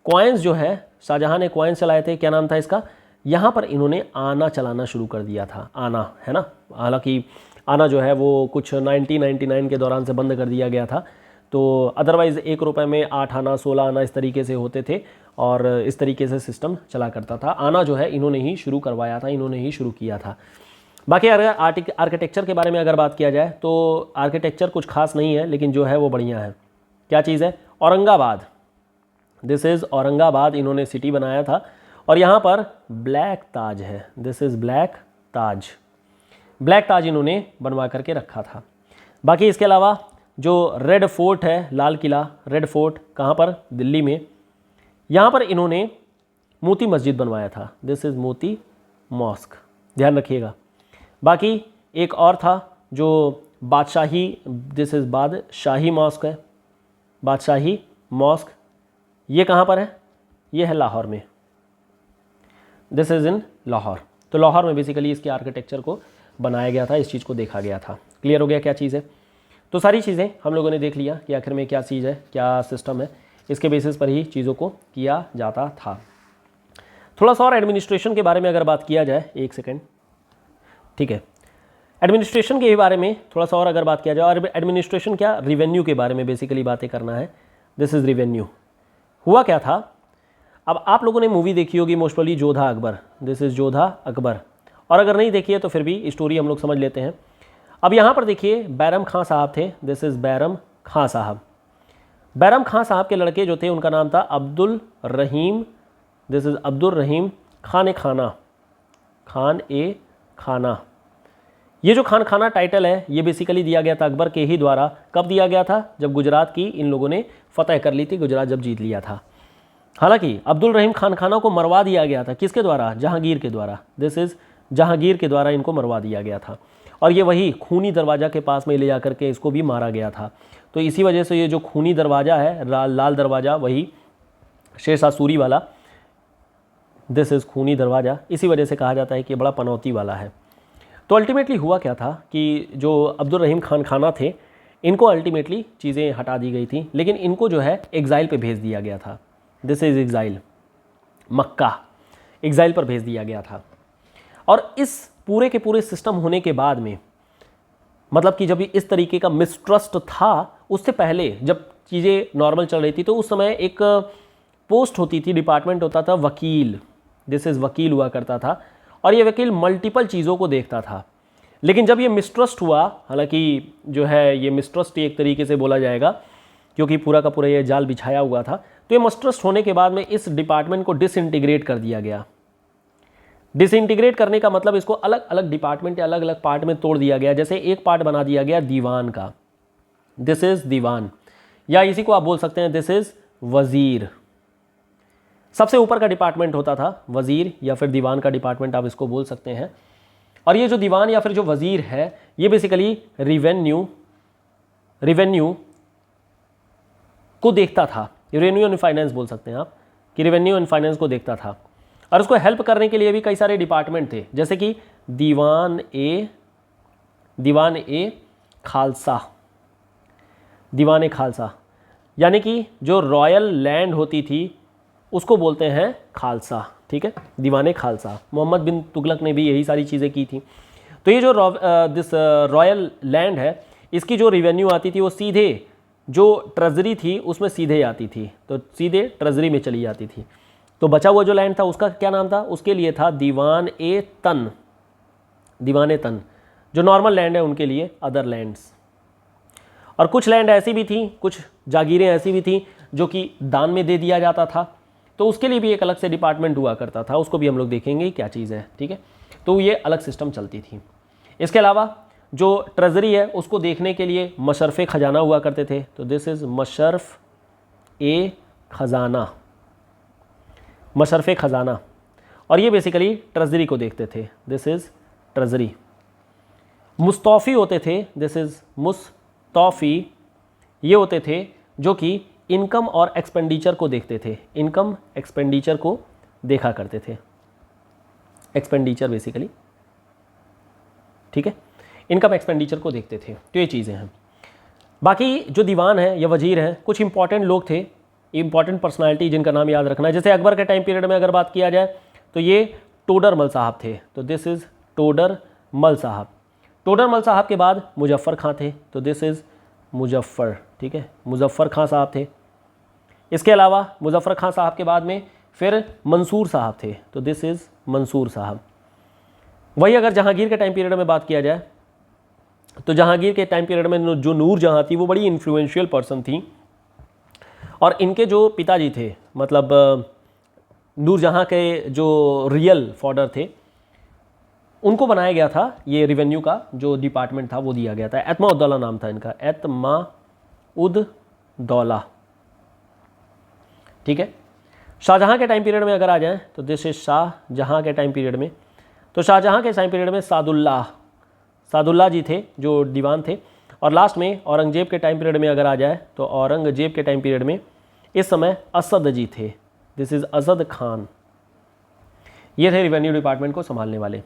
कॉइन्स जो है शाहजहाँ ने कॉइन्स चलाए थे, क्या नाम था इसका, यहाँ पर इन्होंने आना चलाना शुरू कर दिया था, आना है ना। हालांकि आना जो है वो कुछ 1999 के दौरान से बंद कर दिया गया था। तो अदरवाइज़ 1 रुपये में 8 आना 16 आना इस तरीके से होते थे और इस तरीके से सिस्टम चला करता था। आना जो है इन्होंने ही शुरू करवाया था, इन्होंने ही शुरू किया था। बाकी अगर आर्किटेक्चर के बारे में अगर बात किया जाए तो आर्किटेक्चर कुछ खास नहीं है, लेकिन जो है वो बढ़िया है। क्या चीज़ है, औरंगाबाद, दिस इज़ औरंगाबाद इन्होंने सिटी बनाया था। और यहाँ पर ब्लैक ताज है, this is black Taj, black Taj इन्होंने बनवा करके रखा था। बाकी इसके अलावा जो रेड फोर्ट है, लाल किला, रेड फोर्ट कहाँ पर, दिल्ली में, यहाँ पर इन्होंने मोती मस्जिद बनवाया था, दिस इज़ मोती मॉस्क, ध्यान रखिएगा। बाकी एक और था जो बादशाही, दिस इज़ बादशाही मॉस्क है, बादशाही मॉस्क, ये कहाँ पर है, ये है लाहौर में, दिस इज़ इन लाहौर। तो लाहौर में बेसिकली इसके आर्किटेक्चर को बनाया गया था, इस चीज़ को देखा गया था। क्लियर हो गया क्या चीज़ है। तो सारी चीज़ें हम लोगों ने देख लिया कि आखिर में क्या चीज़ है, क्या सिस्टम है, इसके बेसिस पर ही चीज़ों को किया जाता था। थोड़ा सा और एडमिनिस्ट्रेशन के बारे में अगर बात किया जाए, एक सेकेंड, ठीक है, एडमिनिस्ट्रेशन के बारे में थोड़ा सा और अगर बात किया जाए, और एडमिनिस्ट्रेशन क्या, रिवेन्यू के बारे में बेसिकली बातें करना है। This is revenue. हुआ क्या था, अब आप लोगों ने मूवी देखी होगी most probably Jodha Akbar, this is Jodha Akbar, और अगर नहीं देखी है तो फिर भी स्टोरी हम लोग समझ लेते हैं। अब यहाँ पर देखिए बैरम खां साहब थे, दिस इज़ बैरम खां साहब। बैरम खां साहब के लड़के जो थे उनका नाम था अब्दुल रहीम, दिस इज़ अब्दुल रहीम खान ए खाना, खान ए खाना। ये जो खान खाना टाइटल है ये बेसिकली दिया गया था अकबर के ही द्वारा। कब दिया गया था, जब गुजरात की इन लोगों ने फतह कर ली थी, गुजरात जब जीत लिया था। हालांकि अब्दुल रहीम खान खाना को मरवा दिया गया था, किसके द्वारा, जहांगीर के द्वारा, दिस इज़ जहांगीर के द्वारा इनको मरवा दिया गया था। और ये वही खूनी दरवाज़ा के पास में ले जा करके इसको भी मारा गया था। तो इसी वजह से ये जो खूनी दरवाज़ा है, लाल दरवाज़ा, वही शेरशाह सूरी वाला, दिस इज़ खूनी दरवाज़ा, इसी वजह से कहा जाता है कि बड़ा पनौती वाला है। तो अल्टीमेटली हुआ क्या था कि जो अब्दुल रहीम खान खाना थे, इनको अल्टीमेटली चीज़ें हटा दी गई थी, लेकिन इनको जो है एग्ज़ाइल पे भेज दिया गया था, this is exile, Mecca exile पर भेज दिया गया था। और इस पूरे के पूरे सिस्टम होने के बाद में, मतलब कि जब इस तरीके का मिसट्रस्ट था, उससे पहले जब चीज़ें नॉर्मल चल रही थी तो उस समय एक पोस्ट होती थी, डिपार्टमेंट होता था वकील, दिस इज़ वकील हुआ करता था, और ये वकील मल्टीपल चीज़ों को देखता था। लेकिन जब ये मिसट्रस्ट हुआ, हालांकि जो है ये मिसट्रस्ट एक तरीके से बोला जाएगा क्योंकि पूरा का पूरा ये जाल बिछाया हुआ था, तो ये मिसट्रस्ट होने के बाद में इस डिपार्टमेंट को डिसइंटीग्रेट कर दिया गया। डिसइंटीग्रेट करने का मतलब इसको अलग अलग डिपार्टमेंट या अलग अलग पार्ट में तोड़ दिया गया। जैसे एक पार्ट बना दिया गया दीवान का, दिस इज़ दीवान, या इसी को आप बोल सकते हैं दिस इज़ वज़ीर। सबसे ऊपर का डिपार्टमेंट होता था वज़ीर, या फिर दीवान का डिपार्टमेंट आप इसको बोल सकते हैं। और ये जो दीवान या फिर जो वज़ीर है, ये बेसिकली रिवेन्यू को देखता था, रेवेन्यू एंड फाइनेंस बोल सकते हैं आप, कि रेवेन्यू एंड फाइनेंस को देखता था। और उसको हेल्प करने के लिए भी कई सारे डिपार्टमेंट थे, जैसे कि दीवान ए खालसा, दीवान ए खालसा, यानी कि जो रॉयल लैंड होती थी उसको बोलते हैं खालसा, ठीक है, दीवान ए खालसा। मोहम्मद बिन तुगलक ने भी यही सारी चीज़ें की थी। तो ये जो दिस रॉयल लैंड है, इसकी जो रिवेन्यू आती थी वो सीधे जो ट्रेजरी थी उसमें सीधे आती थी, तो सीधे ट्रेजरी में चली जाती थी। तो बचा हुआ जो लैंड था उसका क्या नाम था, उसके लिए था दीवान ए तन, दीवान ए तन। जो नॉर्मल लैंड है उनके लिए अदर लैंड्स। और कुछ लैंड ऐसी भी थी, कुछ जागीरें ऐसी भी थी जो कि दान में दे दिया जाता था, तो उसके लिए भी एक अलग से डिपार्टमेंट हुआ करता था, उसको भी हम लोग देखेंगे क्या चीज़ है, ठीक है। तो ये अलग सिस्टम चलती थी। इसके अलावा जो ट्रेजरी है उसको देखने के लिए मशरफ़ ख़जाना हुआ करते थे, तो दिस इज़ मशरफ़ ए ख़जाना, मशरफ़ ख़जाना। और ये बेसिकली ट्रेजरी को देखते थे, दिस इज़ ट्रेजरी। मुस्तौफ़ी होते थे, दिस इज़ मुस्तौफ़ी, ये होते थे जो कि इनकम और एक्सपेंडिचर को देखते थे, इनकम एक्सपेंडिचर को देखा करते थे, एक्सपेंडिचर बेसिकली, ठीक है, इनकम एक्सपेंडिचर को देखते थे। तो ये चीज़ें हैं। बाकी जो दीवान है या वजीर हैं, कुछ इंपॉर्टेंट लोग थे इंपॉर्टेंट पर्सनालिटी जिनका नाम याद रखना है। जैसे अकबर के टाइम पीरियड में अगर बात किया जाए तो ये टोडरमल साहब थे, तो दिस इज़ टोडरमल साहब। टोडरमल साहब के बाद मुजफ्फर खां थे, तो दिस इज़ मुजफ्फर, ठीक है, मुजफ्फर खां साहब थे। इसके अलावा मुजफ्फर खां साहब के बाद में फिर मंसूर साहब थे, तो दिस इज़ मंसूर साहब। वही अगर जहांगीर के टाइम पीरियड में बात किया जाए तो जहांगीर के टाइम पीरियड में जो नूरजहां थी वो बड़ी इन्फ्लुएंशियल पर्सन थी, और इनके जो पिताजी थे, मतलब नूरजहां के जो रियल फादर थे, उनको बनाया गया था ये रेवेन्यू का जो डिपार्टमेंट था वो दिया गया था। एतमाउद्दौला नाम था इनका, एतमाउद्दौला, ठीक है। शाहजहां के टाइम पीरियड में अगर आ जाएं तो दिस इज शाहजहां के टाइम पीरियड में, तो शाहजहां के टाइम पीरियड में सादुल्लाह जी थे जो दीवान थे। और लास्ट में औरंगजेब के टाइम पीरियड में अगर आ जाए तो औरंगजेब के टाइम पीरियड में इस समय असद जी थे, दिस इज़ असद खान। ये थे रिवेन्यू डिपार्टमेंट को संभालने वाले।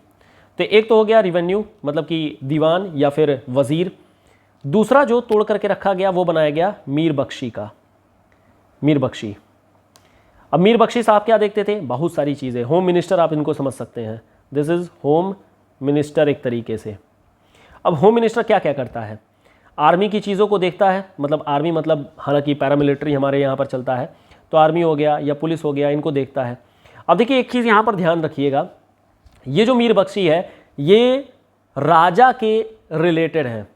तो एक तो हो गया रिवेन्यू मतलब कि दीवान या फिर वज़ीर। दूसरा जो तोड़ करके रखा गया वो बनाया गया मीर बख्शी का, मीर बख्शी। अब मीर बख्शी साहब क्या देखते थे, बहुत सारी चीज़ें। होम मिनिस्टर आप इनको समझ सकते हैं, दिस इज़ होम मिनिस्टर एक तरीके से। अब होम मिनिस्टर क्या क्या करता है, आर्मी की चीज़ों को देखता है, मतलब आर्मी मतलब हालांकि पैरामिलिट्री हमारे यहाँ पर चलता है, तो आर्मी हो गया या पुलिस हो गया, इनको देखता है। अब देखिए एक चीज़ यहाँ पर ध्यान रखिएगा, ये जो मीर बख्शी है ये राजा के रिलेटेड है।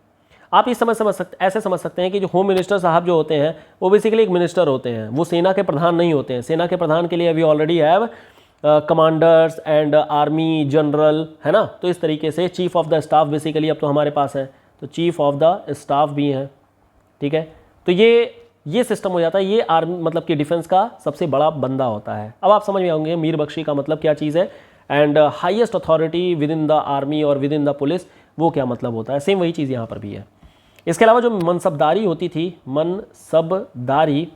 आप इस समझ सकते ऐसे समझ सकते हैं कि जो होम मिनिस्टर साहब जो होते हैं वो बेसिकली एक मिनिस्टर होते हैं, वो सेना के प्रधान नहीं होते हैं। सेना के प्रधान के लिए we already have commanders and army general, है ना। तो इस तरीके से chief of the staff basically अब तो हमारे पास है, तो चीफ ऑफ द स्टाफ भी हैं, ठीक है। तो ये सिस्टम हो जाता है, ये आर्मी मतलब कि डिफेंस का सबसे बड़ा बंदा होता है। अब आप समझ में आएंगे मीर बख्शी का मतलब क्या चीज़ है, and highest authority with in the army और विद इन द पुलिस वो क्या मतलब होता है। सेम वही चीज़ यहाँ पर भी है। इसके अलावा जो मनसबदारी होती थी, मनसबदारी,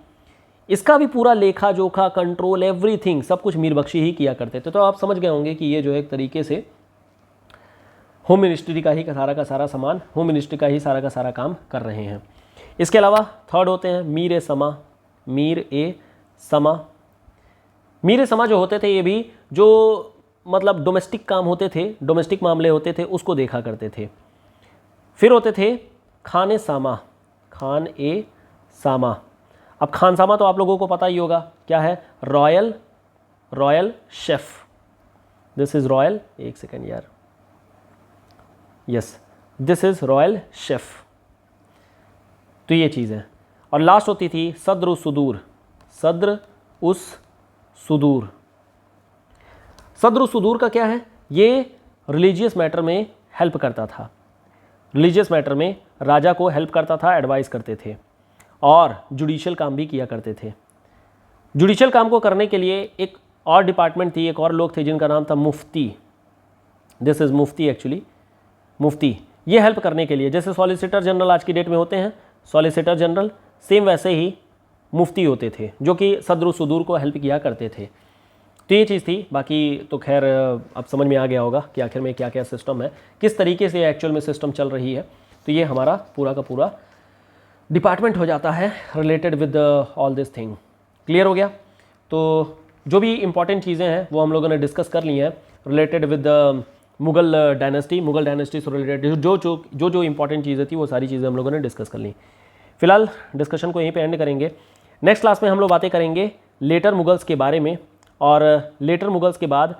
इसका भी पूरा लेखा जोखा, कंट्रोल, एवरीथिंग सब कुछ मीर बख्शी ही किया करते थे। तो आप समझ गए होंगे कि ये जो है एक तरीके से होम मिनिस्ट्री का ही का सारा सामान, होम मिनिस्ट्री का ही सारा का सारा काम कर रहे हैं। इसके अलावा थर्ड होते हैं मीर ए समा। मीर ए समा, मीर ए समा जो होते थे ये भी जो मतलब डोमेस्टिक काम होते थे, डोमेस्टिक मामले होते थे उसको देखा करते थे। फिर होते थे खान ए सामा, खान ए सामा। अब खानसामा तो आप लोगों को पता ही होगा क्या है, royal chef, this is royal, एक सेकेंड यार, yes this is royal chef. तो ये चीज़ है। और लास्ट होती थी सद्र उस सुदूर, सद्र उस सुदूर। सद्र उस सुदूर का क्या है, ये रिलीजियस मैटर में हेल्प करता था, रिलीजियस मैटर में राजा को हेल्प करता था, एडवाइस करते थे, और जुडिशियल काम भी किया करते थे। जुडिशियल काम को करने के लिए एक और डिपार्टमेंट थी, एक और लोग थे जिनका नाम था मुफ्ती, दिस इज़ मुफ्ती एक्चुअली, मुफ्ती। ये हेल्प करने के लिए, जैसे सॉलिसिटर जनरल आज की डेट में होते हैं, सॉलिसिटर जनरल, सेम वैसे ही मुफ्ती होते थे जो कि सद्र सुदूर को हेल्प किया करते थे। तो ये चीज़ थी। बाकी तो खैर अब समझ में आ गया होगा कि आखिर में क्या क्या सिस्टम है, किस तरीके से एक्चुअल में सिस्टम चल रही है। तो ये हमारा पूरा का पूरा डिपार्टमेंट हो जाता है related with all this thing. Clear हो गया। तो जो भी इंपॉर्टेंट चीज़ें हैं वो हम लोगों ने डिस्कस कर ली हैं रिलेटेड विद मुगल डायनेस्टी से रिलेटेड जो इंपॉर्टेंट चीज़ें थी वो सारी चीज़ें हम लोगों ने डिस्कस कर ली। फिलहाल डिस्कशन को यहीं पे एंड करेंगे। नेक्स्ट क्लास में हम लोग बातें करेंगे लेटर मुगल्स के बारे में, और लेटर मुगल्स के बाद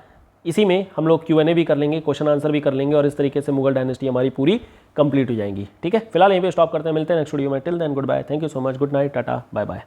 इसी में हम लोग Q&A भी कर लेंगे, क्वेश्चन आंसर भी कर लेंगे, और इस तरीके से मुगल डायनेस्टी हमारी पूरी कंप्लीट हो जाएंगी। ठीक है, फिलहाल यहीं पे स्टॉप करते हैं, मिलते हैं नेक्स्ट वीडियो में। Till then good bye, thank you so much, good night, tata, bye bye.